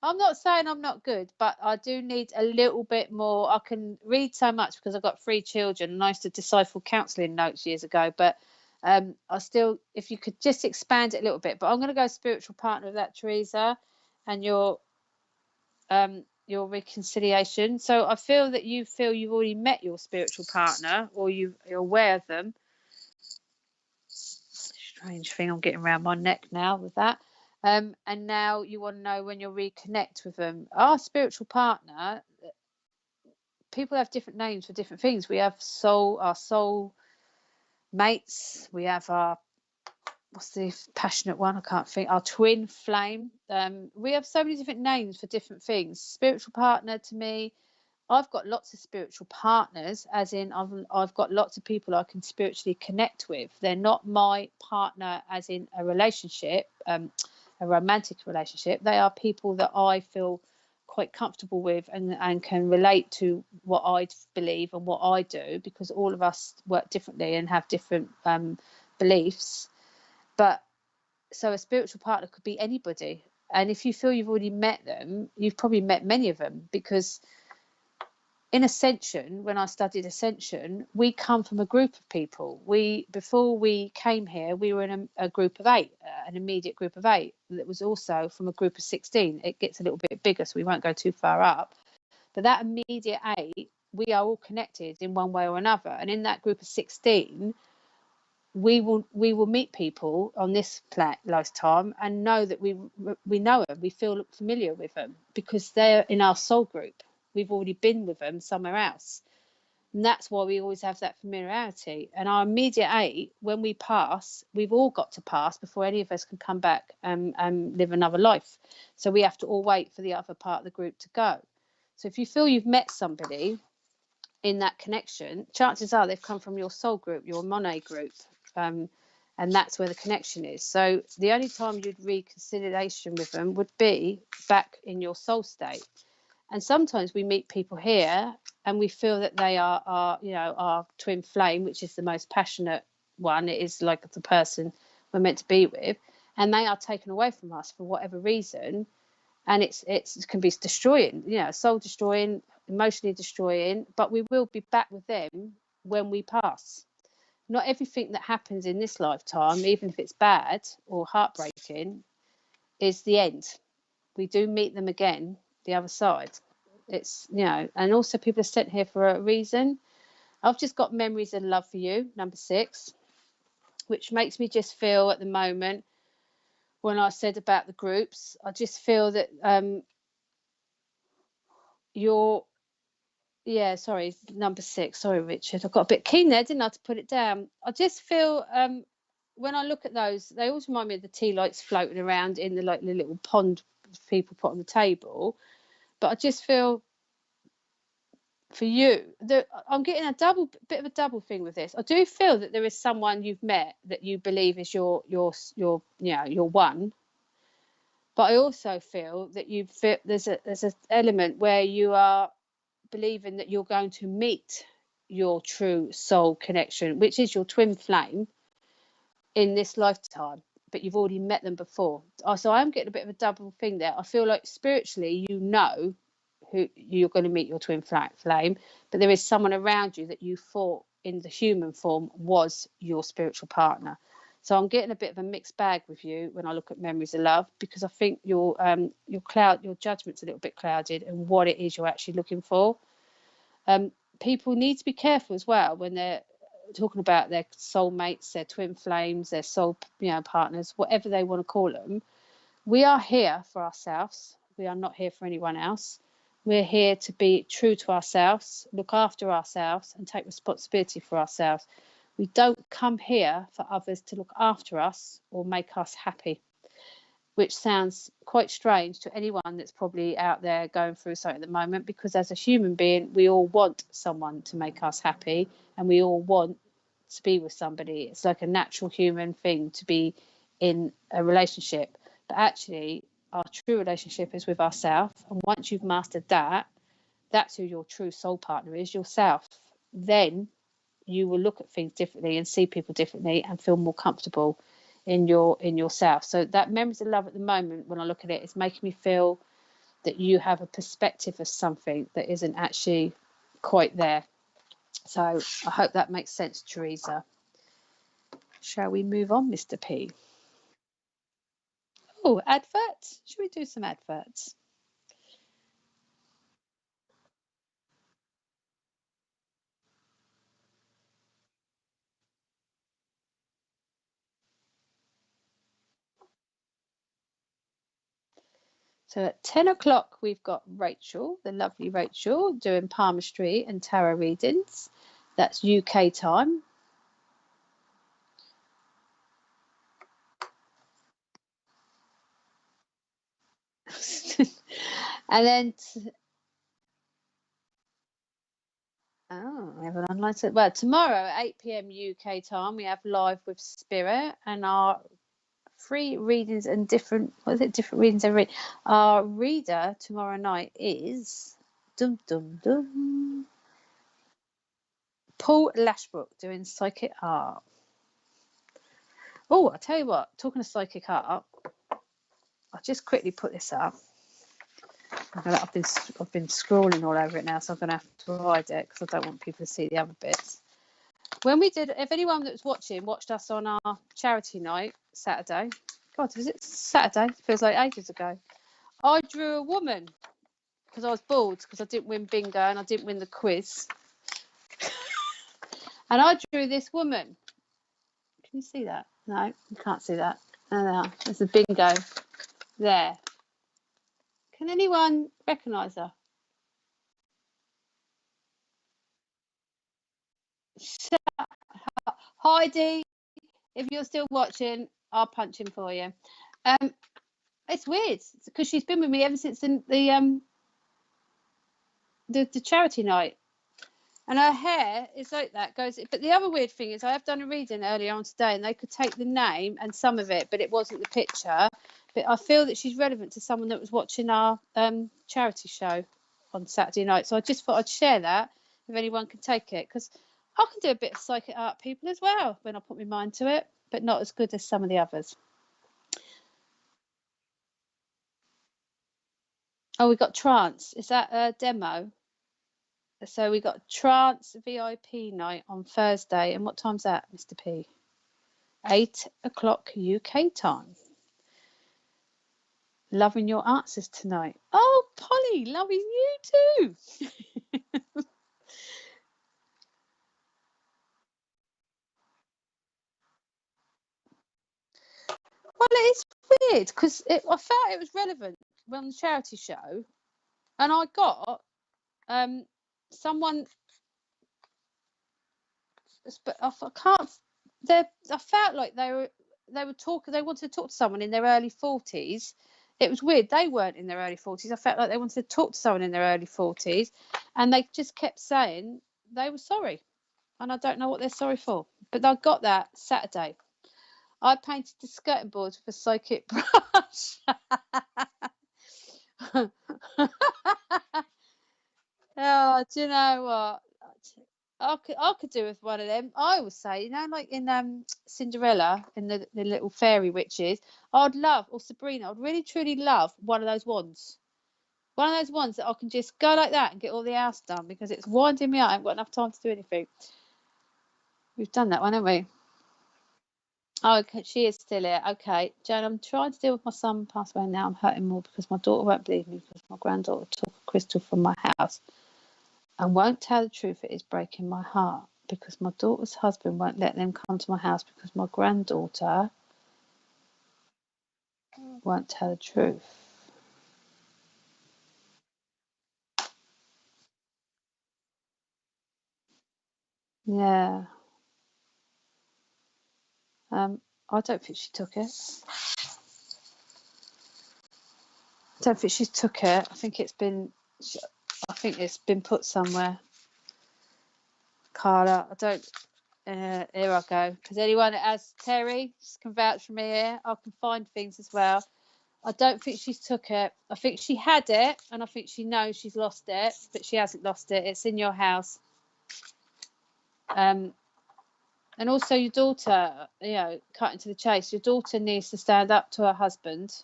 I'm not saying I'm not good, but I do need a little bit more. I can read so much because I've got 3 children, and I used to decipher counselling notes years ago. But I still, if you could just expand it a little bit. But I'm going to go spiritual partner of that, Teresa, and your reconciliation. So I feel that you feel you've already met your spiritual partner, or you're aware of them. Strange thing, I'm getting around my neck now with that. And now you want to know when you'll reconnect with them. Our spiritual partner, people have different names for different things. We have our soul mates. We have our, what's the passionate one? I can't think. Our twin flame. We have so many different names for different things. Spiritual partner, to me, I've got lots of spiritual partners, as in I've got lots of people I can spiritually connect with. They're not my partner as in a relationship, a romantic relationship. They are people that I feel quite comfortable with and can relate to what I believe and what I do, because all of us work differently and have different beliefs. But so a spiritual partner could be anybody. And if you feel you've already met them, you've probably met many of them, because in Ascension, when I studied Ascension, we come from a group of people. Before we came here, we were in a group of 8, an immediate group of 8 that was also from a group of 16. It gets a little bit bigger, so we won't go too far up. But that immediate 8, we are all connected in one way or another. And in that group of 16, we will meet people on this lifetime and know that we know them. We feel familiar with them because they're in our soul group. We've already been with them somewhere else, and that's why we always have that familiarity. And our immediate 8, when we pass, we've all got to pass before any of us can come back and live another life. So we have to all wait for the other part of the group to go. So if you feel you've met somebody in that connection, chances are they've come from your soul group, your Monet group, and that's where the connection is. So the only time you'd reconciliation with them would be back in your soul state. And sometimes we meet people here and we feel that they are our twin flame, which is the most passionate one. It is like the person we're meant to be with, and they are taken away from us for whatever reason. And it can be destroying, soul destroying, emotionally destroying, but we will be back with them when we pass. Not everything that happens in this lifetime, even if it's bad or heartbreaking, is the end. We do meet them again the other side. It's and also people are sent here for a reason. I've just got memories of love for you, number 6, which makes me just feel at the moment, when I said about the groups, I just feel that sorry, number 6, sorry Richard, I got a bit keen there, didn't I, to put it down. I just feel when I look at those, they always remind me of the tea lights floating around in the little pond people put on the table. But I just feel for you that I'm getting a bit of a double thing with this. I do feel that there is someone you've met that you believe is your one, but I also feel that there's an element where you are believing that you're going to meet your true soul connection, which is your twin flame, in this lifetime, but you've already met them before. So I'm getting a bit of a double thing there. I feel like spiritually who you're going to meet your twin flame, but there is someone around you that you thought in the human form was your spiritual partner. So I'm getting a bit of a mixed bag with you when I look at memories of love, because I think your judgment's a little bit clouded and what it is you're actually looking for. People need to be careful as well when they're talking about their soulmates, their twin flames, their soul, partners, whatever they want to call them. We are here for ourselves. We are not here for anyone else. We're here to be true to ourselves, look after ourselves, and take responsibility for ourselves. We don't come here for others to look after us or make us happy, which sounds quite strange to anyone that's probably out there going through something at the moment, because as a human being, we all want someone to make us happy, and we all want to be with somebody. It's like a natural human thing to be in a relationship. But actually, our true relationship is with ourselves. And once you've mastered that, that's who your true soul partner is, yourself. Then you will look at things differently and see people differently and feel more comfortable in yourself. So that Memories of Love at the moment, when I look at it, is making me feel that you have a perspective of something that isn't actually quite there. So I hope that makes sense, Teresa. Shall we move on, Mr. P? Oh, adverts. Should we do some adverts? So at 10 o'clock, we've got Rachel, the lovely Rachel, doing palmistry and tarot readings. That's UK time. And then we have an online set. Well, tomorrow at 8 p.m. UK time, we have Live with Spirit, and our free readings and different readings every week. Our reader tomorrow night is Paul Lashbrook, doing psychic art. Oh, I tell you what, talking of psychic art, I'll just quickly put this up. I've been scrawling all over it now, so I'm going to have to hide it because I don't want people to see the other bits. When we did, if anyone that was watched us on our charity night Saturday, God, was it Saturday? It feels like ages ago. I drew a woman because I was bored because I didn't win bingo and I didn't win the quiz. And I drew this woman. Can you see that? No, you can't see that. No, there's a bingo there. Can anyone recognise her? Heidi, if you're still watching, I'll punch him for you. It's weird because she's been with me ever since the charity night, and her hair is like that goes. But the other weird thing is, I have done a reading earlier on today, and they could take the name and some of it, but it wasn't the picture. But I feel that she's relevant to someone that was watching our charity show on Saturday night. So I just thought I'd share that if anyone can take it, because I can do a bit of psychic art, people, as well, when I put my mind to it, but not as good as some of the others. Oh, we got trance. Is that a demo? So we got trance VIP night on Thursday. And what time's that, Mr. P? 8 o'clock UK time. Loving your answers tonight. Oh, Polly, loving you too. Well, it's weird because I felt it was relevant on the charity show, and I got someone, but I can't. I felt like they were talking. They wanted to talk to someone in their early 40s. It was weird. They weren't in their early 40s. I felt like they wanted to talk to someone in their early 40s, and they just kept saying they were sorry, and I don't know what they're sorry for. But I got that Saturday. I painted the skirting boards with a psychic brush. Oh, do you know what? I could do with one of them. I always say, like in Cinderella, in the little fairy witches, I'd love, or Sabrina, I'd really truly love one of those wands. One of those ones that I can just go like that and get all the house done, because it's winding me up. I haven't got enough time to do anything. We've done that one, haven't we? Oh, okay, she is still here. Okay, Joan, I'm trying to deal with my son passed away now. I'm hurting more because my daughter won't believe me because my granddaughter took a crystal from my house and won't tell the truth. It is breaking my heart. because my daughter's husband won't let them come to my house because my granddaughter won't tell the truth. Yeah. I don't think she took it. I don't think she took it. I think it's been put somewhere. Carla, I don't. Here I go. Because anyone that has Terry can vouch for me here. I can find things as well. I don't think she's took it. I think she had it, and I think she knows she's lost it, but she hasn't lost it. It's in your house. And also your daughter, cutting to the chase, your daughter needs to stand up to her husband.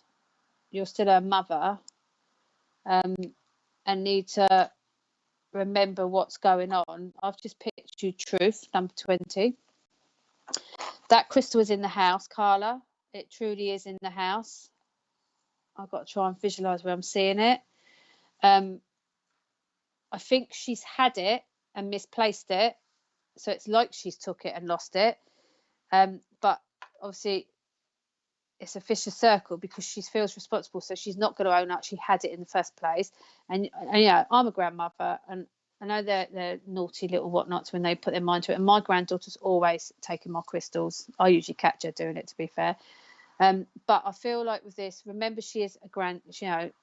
You're still her mother, and need to remember what's going on. I've just picked you truth, number 20. That crystal is in the house, Carla. It truly is in the house. I've got to try and visualize where I'm seeing it. I think she's had it and misplaced it, so it's like she's took it and lost it. But obviously it's a vicious circle because she feels responsible, so she's not going to own up she had it in the first place. And I'm a grandmother, and I know they're naughty little whatnots when they put their mind to it, and my granddaughter's always taking my crystals. I usually catch her doing it, to be fair. But I feel like with this, remember, she is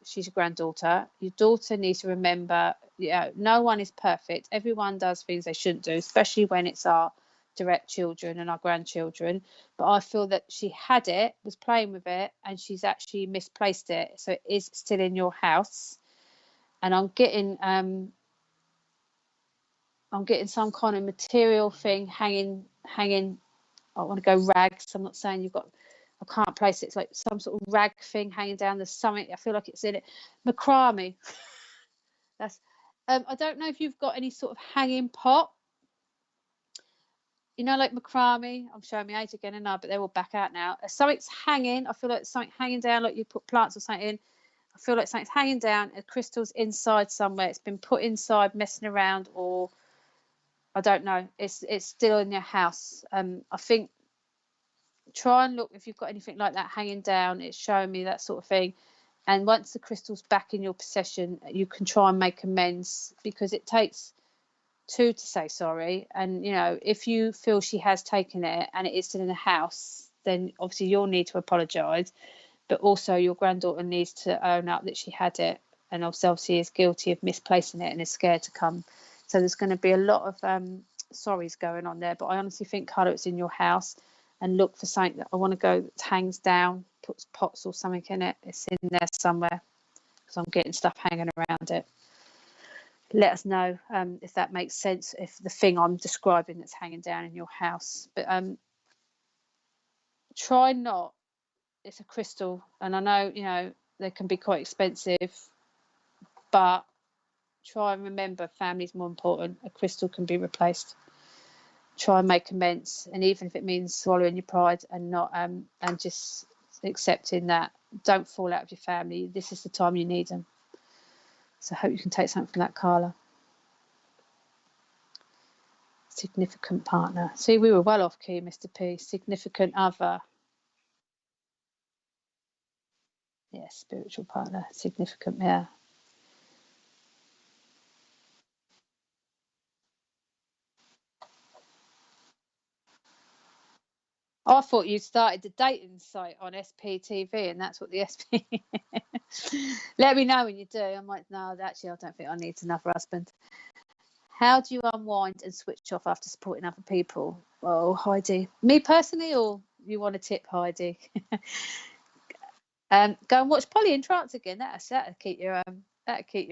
she's a granddaughter. Your daughter needs to remember, no one is perfect. Everyone does things they shouldn't do, especially when it's our direct children and our grandchildren. But I feel that she had it, was playing with it, and she's actually misplaced it. So it is still in your house. And I'm getting some kind of material thing hanging. I want to go rags. I'm not saying you've got. I can't place it. It's like some sort of rag thing hanging down. There's something. I feel like it's in it. Macrame. That's. I don't know if you've got any sort of hanging pot. Like macrame. I'm showing my age again, and but they're all back out now. Something's hanging. I feel like something hanging down, like you put plants or something in. I feel like something's hanging down. A crystal's inside somewhere. It's been put inside, messing around, or I don't know. It's still in your house. I think. Try and look if you've got anything like that hanging down. It's showing me that sort of thing. And once the crystal's back in your possession, you can try and make amends, because it takes two to say sorry. And if you feel she has taken it and it is still in the house, then obviously you'll need to apologize, but also your granddaughter needs to own up that she had it, and obviously is guilty of misplacing it and is scared to come. So there's going to be a lot of sorries going on there. But I honestly think, Carla, it's in your house. And look for something that I want to go that hangs down, puts pots or something in it. It's in there somewhere, because I'm getting stuff hanging around it. Let us know if that makes sense, if the thing I'm describing that's hanging down in your house. But try not. It's a crystal, and I know they can be quite expensive, but try and remember, family's more important. A crystal can be replaced. Try and make amends, and even if it means swallowing your pride and not and just accepting that, don't fall out of your family. This is the time you need them. So I hope you can take something from that, Carla. Significant partner. See, we were well off key, Mr. P. Significant other. Yeah, spiritual partner. Significant, yeah. I thought you started the dating site on SPTV, and that's what the SP. Let me know when you do. I'm like, no, actually, I don't think I need another husband. How do you unwind and switch off after supporting other people? Oh, Heidi. Me personally, or you want a tip, Heidi? Go and watch Polly in Trance again. That'll keep you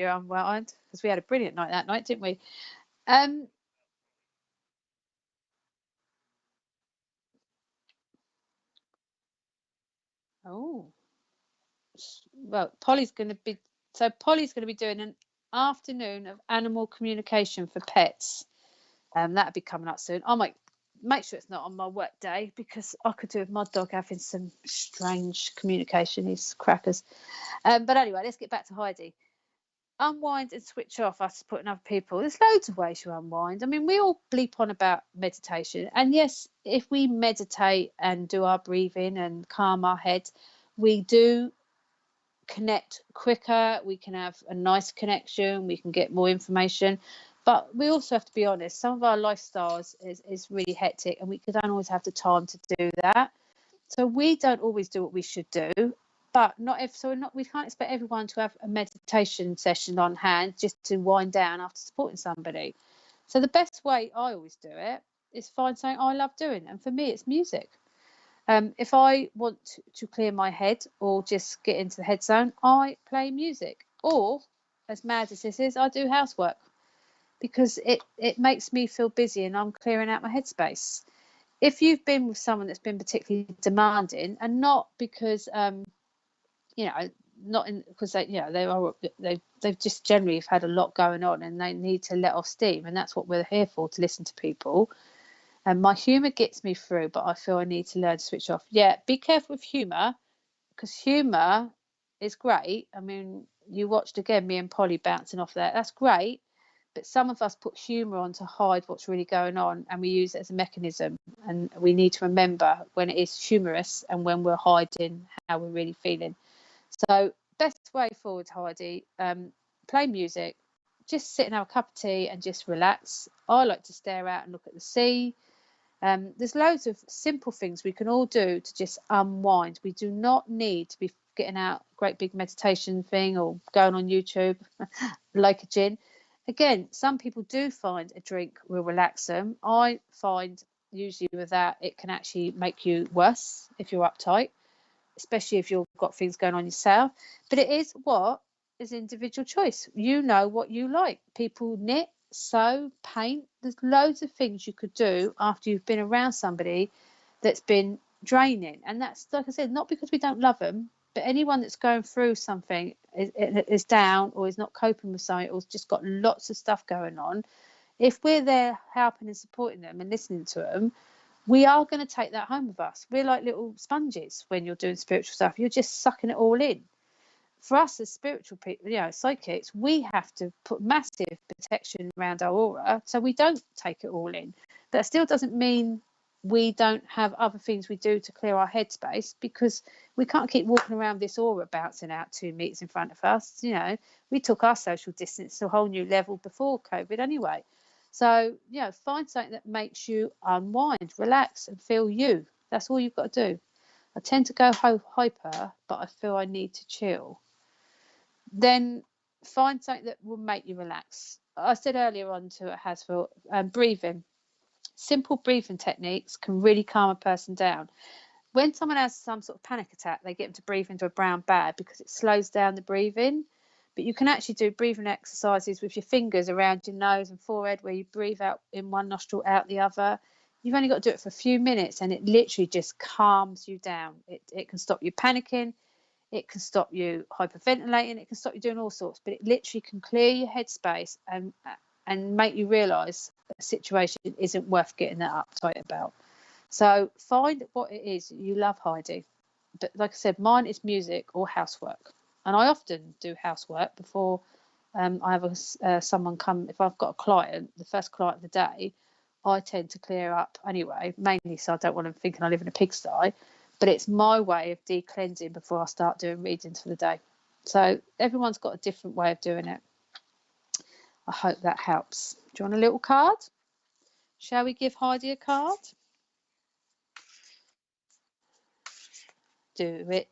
unwound, because we had a brilliant night that night, didn't we? Oh, well, Polly's going to be doing an afternoon of animal communication for pets. That'll be coming up soon. I might make sure it's not on my work day, because I could do with my dog having some strange communication. He's crackers. But anyway, let's get back to Heidi. unwind and switch off, us supporting other people, there's loads of ways to unwind. I mean, we all bleep on about meditation, and yes, if we meditate and do our breathing and calm our head, we do connect quicker, we can have a nice connection, we can get more information. But we also have to be honest, some of our lifestyles is really hectic, and we don't always have the time to do that. So we don't always do what we should do. But we can't expect everyone to have a meditation session on hand just to wind down after supporting somebody. So the best way I always do it is find something I love doing, and for me it's music. If I want to clear my head or just get into the head zone, I play music. Or, as mad as this is, I do housework, because it makes me feel busy and I'm clearing out my headspace. If you've been with someone that's been particularly demanding, and not because because they've just generally had a lot going on and they need to let off steam, and that's what we're here for, to listen to people. And my humour gets me through, but I feel I need to learn to switch off. Yeah, be careful with humour, because humour is great. I mean, you watched again me and Polly bouncing off there. That's great. But some of us put humour on to hide what's really going on, and we use it as a mechanism. And we need to remember when it is humorous and when we're hiding how we're really feeling. So best way forward, Heidi, play music, just sit and have a cup of tea and just relax. I like to stare out and look at the sea. There's loads of simple things we can all do to just unwind. We do not need to be getting out a great big meditation thing or going on YouTube like a gin. Again, some people do find a drink will relax them. I find usually with that it can actually make you worse if you're uptight, especially if you've got things going on yourself. But it is individual choice. You know what you like. People knit, sew, paint. There's loads of things you could do after you've been around somebody that's been draining. And that's, like I said, not because we don't love them, but anyone that's going through something is down or is not coping with something, or has just got lots of stuff going on. If we're there helping and supporting them and listening to them, we are going to take that home with us. We're like little sponges when you're doing spiritual stuff. You're just sucking it all in. For us as spiritual people, psychics, we have to put massive protection around our aura so we don't take it all in. But that still doesn't mean we don't have other things we do to clear our headspace, because we can't keep walking around this aura bouncing out 2 meters in front of us. We took our social distance to a whole new level before COVID anyway. So, find something that makes you unwind, relax and feel you. That's all you've got to do. I tend to go hyper, but I feel I need to chill. Then find something that will make you relax. I said earlier on to Hasfield, breathing. Simple breathing techniques can really calm a person down. When someone has some sort of panic attack, they get them to breathe into a brown bag because it slows down the breathing. But you can actually do breathing exercises with your fingers around your nose and forehead, where you breathe out in one nostril, out the other. You've only got to do it for a few minutes, and it literally just calms you down. It can stop you panicking. It can stop you hyperventilating. It can stop you doing all sorts, but it literally can clear your headspace and make you realise a situation isn't worth getting that uptight about. So find what it is you love, Heidi. But like I said, mine is music or housework. And I often do housework before I have someone come. If I've got a client, the first client of the day, I tend to clear up anyway, mainly so I don't want them thinking I live in a pigsty. But it's my way of de-cleansing before I start doing readings for the day. So everyone's got a different way of doing it. I hope that helps. Do you want a little card? Shall we give Heidi a card? Do it,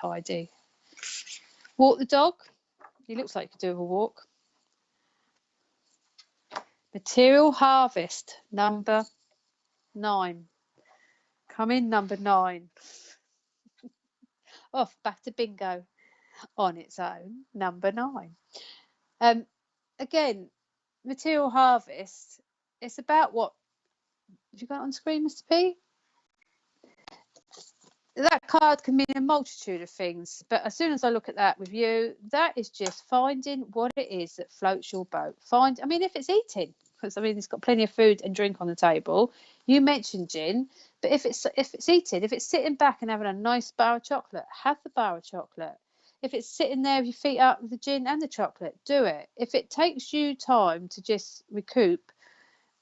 Heidi. Walk the dog. He looks like he could do a walk. Material harvest, number 9. Come in, number 9. Off, back to bingo. On its own, number 9. Again, material harvest, it's about what... Have you got it on screen, Mr. P? That card can mean a multitude of things, but as soon as I look at that with you, that is just finding what it is that floats your boat. If it's eating, because it's got plenty of food and drink on the table. You mentioned gin, but if it's eating, if it's sitting back and having a nice bar of chocolate, have the bar of chocolate. If it's sitting there with your feet up with the gin and the chocolate, do it. If it takes you time to just recoup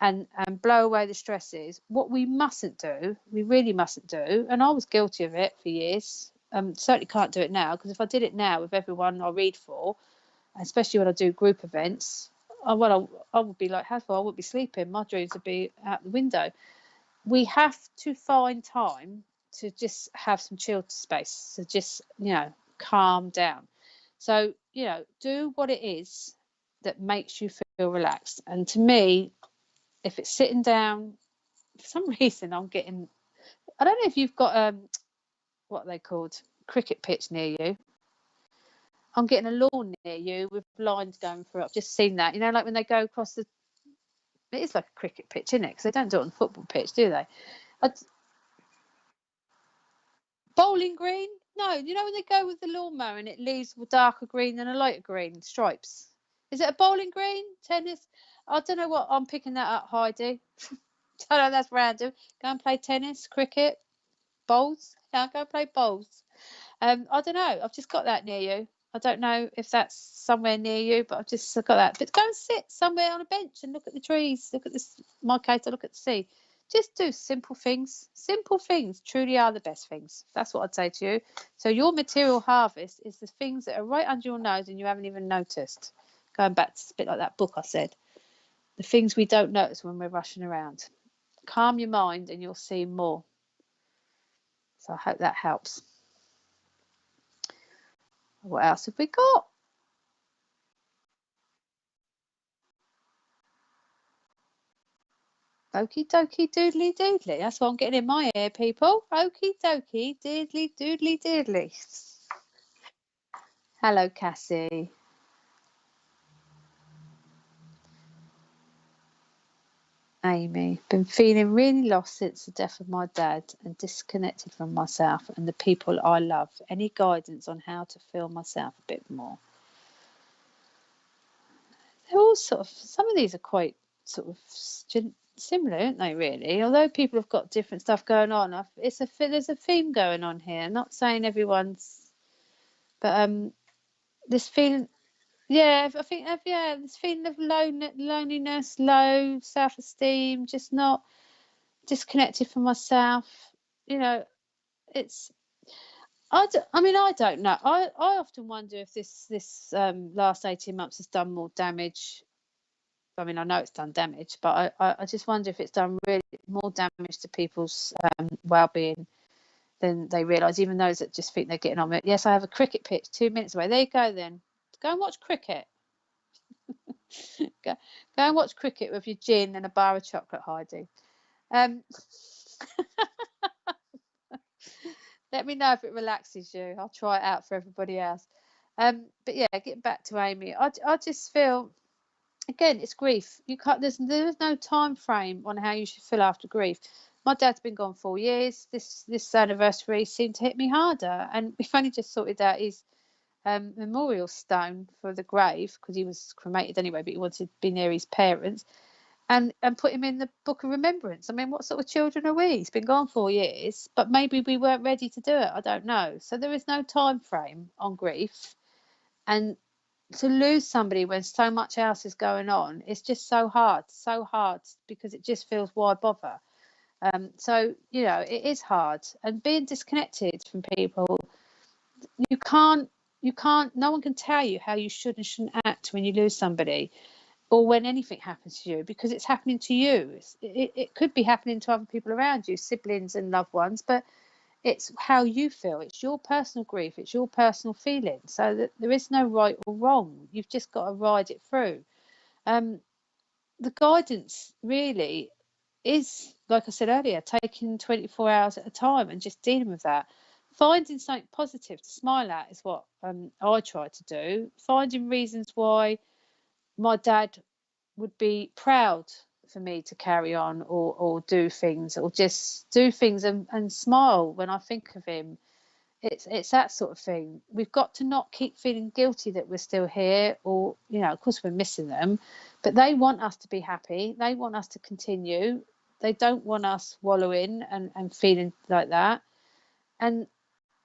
and blow away the stresses, what we mustn't do, we really mustn't do, and I was guilty of it for years, certainly can't do it now, because if I did it now with everyone I read for, especially when I do group events, I would be like, I wouldn't be sleeping, my dreams would be out the window. We have to find time to just have some chill space, to just, calm down. So, do what it is that makes you feel relaxed. And to me, if it's sitting down, for some reason I'm getting, I don't know if you've got what are they called, cricket pitch near you. I'm getting a lawn near you with lines going through. I've just seen that, like when they go across the, it is like a cricket pitch, isn't it? Because they don't do it on the football pitch, do they? Bowling green? No, when they go with the lawnmower and it leaves a darker green than a lighter green stripes. Is it a bowling green? Tennis? I don't know what. I'm picking that up, Heidi. I know that's random. Go and play tennis, cricket, bowls. Yeah, go and play bowls. I don't know. I've just got that near you. I don't know if that's somewhere near you, but I've just got that. But go and sit somewhere on a bench and look at the trees. Look at this. In my case, I look at the sea. Just do simple things. Simple things truly are the best things. That's what I'd say to you. So your material harvest is the things that are right under your nose and you haven't even noticed. Going back to a bit like that book I said. The things we don't notice when we're rushing around. Calm your mind and you'll see more. So I hope that helps. What else have we got? Okie dokie doodly doodly. That's what I'm getting in my ear, people. Okie dokie doodly doodly doodly. Hello, Cassie. Amy, been feeling really lost since the death of my dad and disconnected from myself and the people I love. Any guidance on how to feel myself a bit more? They're all some of these are quite similar, aren't they, really? Although people have got different stuff going on, there's a theme going on here. I'm not saying everyone's, but this feeling, I think, this feeling of loneliness, low self-esteem, just not disconnected from myself. It's. I don't know. I often wonder if this last 18 months has done more damage. I mean, I know it's done damage, but I just wonder if it's done really more damage to people's well-being than they realise, even those that just think they're getting on with it. Yes, I have a cricket pitch 2 minutes away. There you go then. Go and watch cricket. go and watch cricket with your gin and a bar of chocolate, Heidi. Let me know if it relaxes you. I'll try it out for everybody else. But yeah, getting back to Amy, I just feel, again, it's grief. You can't. There's no time frame on how you should feel after grief. My dad's been gone 4 years. This anniversary seemed to hit me harder, and we've only just sorted out his memorial stone for the grave because he was cremated anyway, but he wanted to be near his parents, and put him in the book of remembrance. I mean, what sort of children are we? He's been gone 4 years, but maybe we weren't ready to do it. I don't know. So there is no time frame on grief, and to lose somebody when so much else is going on, it's just so hard because it just feels, why bother? So it is hard, and being disconnected from people, you can't, no one can tell you how you should and shouldn't act when you lose somebody or when anything happens to you, because it's happening to you. It could be happening to other people around you, siblings and loved ones, but it's how you feel. It's your personal grief. It's your personal feeling. So that there is no right or wrong. You've just got to ride it through. The guidance really is, like I said earlier, taking 24 hours at a time and just dealing with that. Finding something positive to smile at is what I try to do. Finding reasons why my dad would be proud for me to carry on or do things, or just do things and smile when I think of him. It's that sort of thing. We've got to not keep feeling guilty that we're still here, or of course we're missing them, but they want us to be happy. They want us to continue. They don't want us wallowing and feeling like that. And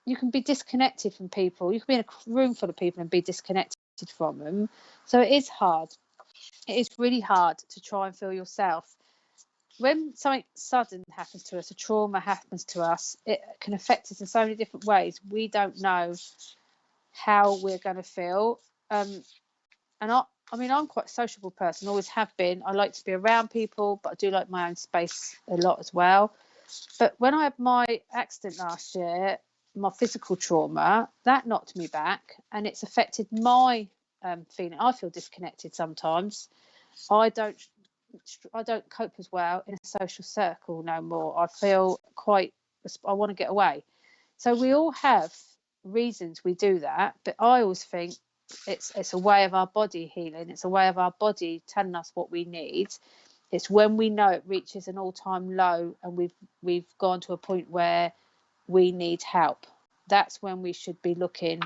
you can be disconnected from people. You can be in a room full of people and be disconnected from them. So it is hard. It is really hard to try and feel yourself. When something sudden happens to us, a trauma happens to us, it can affect us in so many different ways. We don't know how we're going to feel. And I mean, I'm quite a sociable person, always have been. I like to be around people, but I do like my own space a lot as well. But when I had my accident last year, my physical trauma, that knocked me back, and it's affected my feeling. I feel disconnected sometimes. I don't cope as well in a social circle no more. I feel I want to get away. So we all have reasons we do that, but I always think it's a way of our body healing. It's a way of our body telling us what we need. It's when we know it reaches an all-time low and we've gone to a point where we need help. That's when we should be looking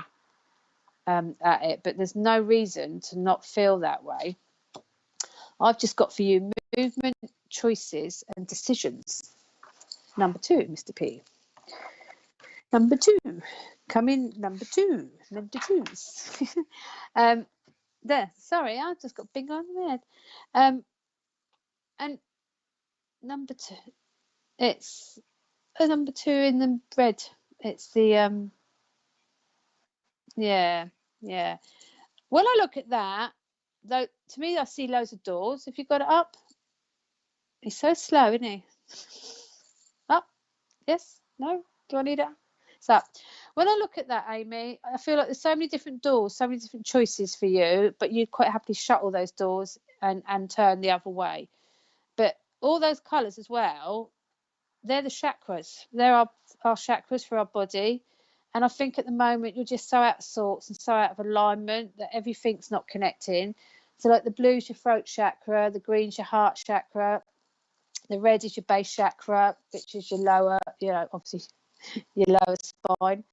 at it. But there's no reason to not feel that way. I've just got for you movement, choices and decisions. Number 2, Mr. P. Number 2. Come in, number 2. Number 2s. There, sorry, I just got big on the head. And number 2, it's a number 2 in the red. It's the yeah. When I look at that, though, to me I see loads of doors. If you've got it up, he's so slow, isn't he? Up, yes, no, do I need it? So when I look at that, Amy, I feel like there's so many different doors, so many different choices for you, but you'd quite happily shut all those doors and turn the other way. But all those colours as well, they're the chakras. They're our chakras for our body. And I think at the moment you're just so out of sorts and so out of alignment that everything's not connecting. So like the blue's your throat chakra, the green's your heart chakra, the red is your base chakra, which is your lower, obviously your lower spine.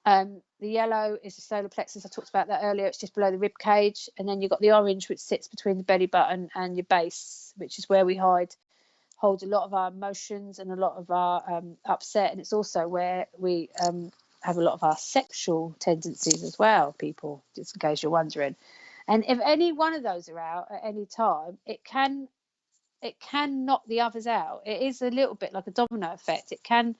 The yellow is the solar plexus. I talked about that earlier. It's just below the rib cage. And then you've got the orange, which sits between the belly button and your base, which is where we hold a lot of our emotions and a lot of our upset. And it's also where we have a lot of our sexual tendencies as well, people, just in case you're wondering. And if any one of those are out at any time, it can knock the others out. It is a little bit like a domino effect. It can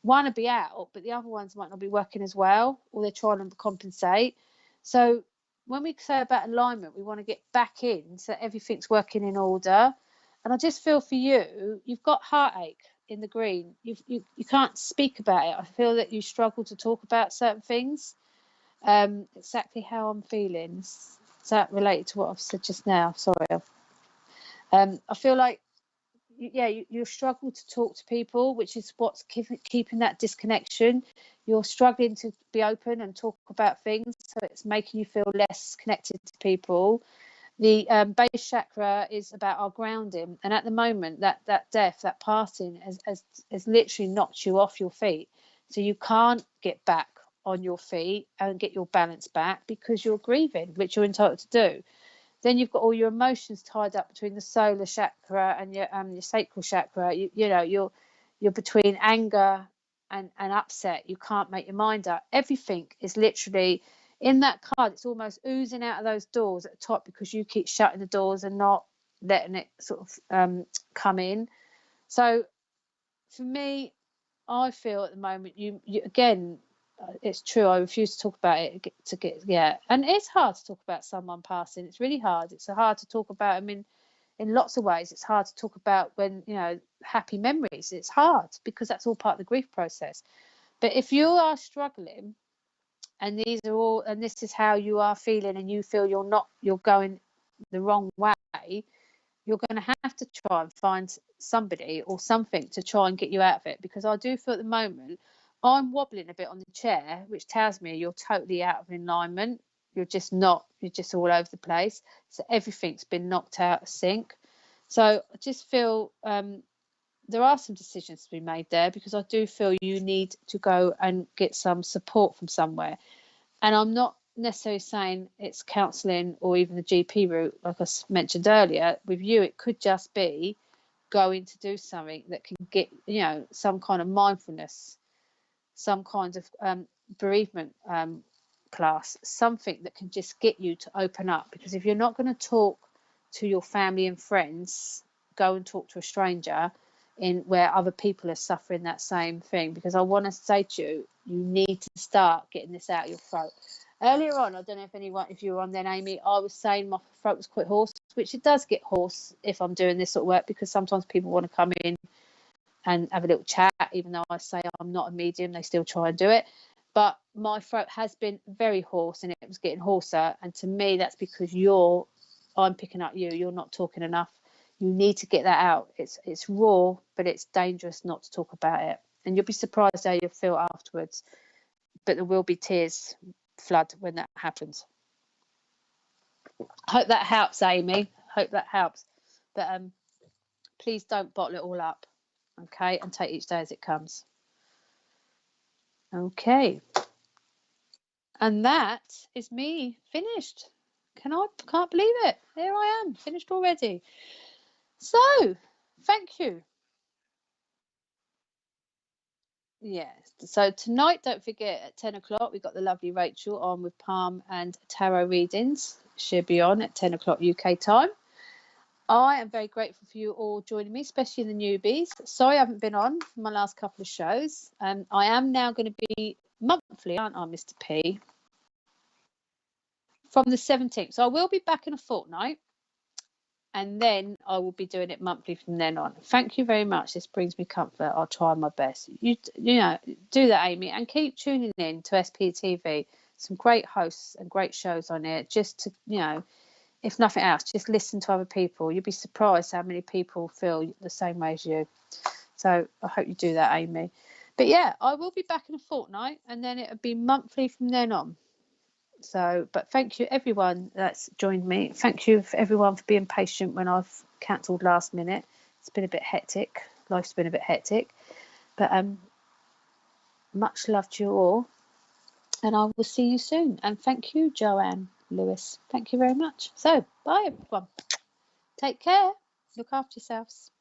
want to be out, but the other ones might not be working as well, or they're trying to compensate. So when we say about alignment, we want to get back in so everything's working in order. And I just feel for you, you've got heartache in the green. You can't speak about it. I feel that you struggle to talk about certain things. Exactly how I'm feeling. Is that related to what I've said just now? Sorry. I feel like you struggle to talk to people, which is what's keeping that disconnection. You're struggling to be open and talk about things, so it's making you feel less connected to people. The base chakra is about our grounding, and at the moment that death, that passing has literally knocked you off your feet, so you can't get back on your feet and get your balance back because you're grieving, which you're entitled to do. Then you've got all your emotions tied up between the solar chakra and your sacral chakra. You're between anger and upset. You can't make your mind up. Everything is literally in that card. It's almost oozing out of those doors at the top because you keep shutting the doors and not letting it sort of come in. So for me, I feel at the moment you again. It's true. I refuse to talk about it and it's hard to talk about someone passing. It's really hard. It's hard to talk about. I mean, in lots of ways, it's hard to talk about when happy memories. It's hard because that's all part of the grief process. But if you are struggling, and this is how you are feeling, and you feel you're going the wrong way, you're going to have to try and find somebody or something to try and get you out of it. Because I do feel at the moment I'm wobbling a bit on the chair, which tells me you're totally out of alignment. You're just all over the place. So everything's been knocked out of sync. So I just feel there are some decisions to be made there, because I do feel you need to go and get some support from somewhere. And I'm not necessarily saying it's counselling or even the GP route. Like I mentioned earlier, with you, it could just be going to do something that can get, some kind of mindfulness. some kind of bereavement class, something that can just get you to open up. Because if you're not going to talk to your family and friends, go and talk to a stranger in where other people are suffering that same thing. Because I want to say to you, you need to start getting this out of your throat. Earlier on, I don't know if you were on then, Amy, I was saying my throat was quite hoarse, which it does get hoarse if I'm doing this sort of work, because sometimes people want to come in and have a little chat. Even though I say I'm not a medium, they still try and do it. But my throat has been very hoarse, and it was getting hoarser. And to me, that's because I'm picking up you. You're not talking enough. You need to get that out. It's raw, but it's dangerous not to talk about it. And you'll be surprised how you'll feel afterwards. But there will be tears flood when that happens. Hope that helps, Amy. Hope that helps. But please don't bottle it all up, okay? And take each day as it comes. Okay. And that is me finished. Can't believe it. Here I am, finished already. So, thank you. Yes. So tonight, don't forget, at 10 o'clock, we've got the lovely Rachel on with palm and tarot readings. She'll be on at 10 o'clock UK time. I am very grateful for you all joining me, especially the newbies. Sorry I haven't been on my last couple of shows. I am now going to be monthly, aren't I, Mr. P? From the 17th. So I will be back in a fortnight. And then I will be doing it monthly from then on. Thank you very much. This brings me comfort. I'll try my best. You know, do that, Amy, and keep tuning in to SPTV. Some great hosts and great shows on it. Just to, you know, if nothing else, just listen to other people. You'll be surprised how many people feel the same way as you. So I hope you do that, Amy. But yeah, I will be back in a fortnight, and then it'll be monthly from then on. So, but thank you everyone that's joined me. Thank you for everyone for being patient when I've cancelled last minute. It's been a bit hectic. Life's been a bit hectic. But much love to you all. And I will see you soon. And thank you, Joanne Lewis. Thank you very much. So, bye everyone. Take care. Look after yourselves.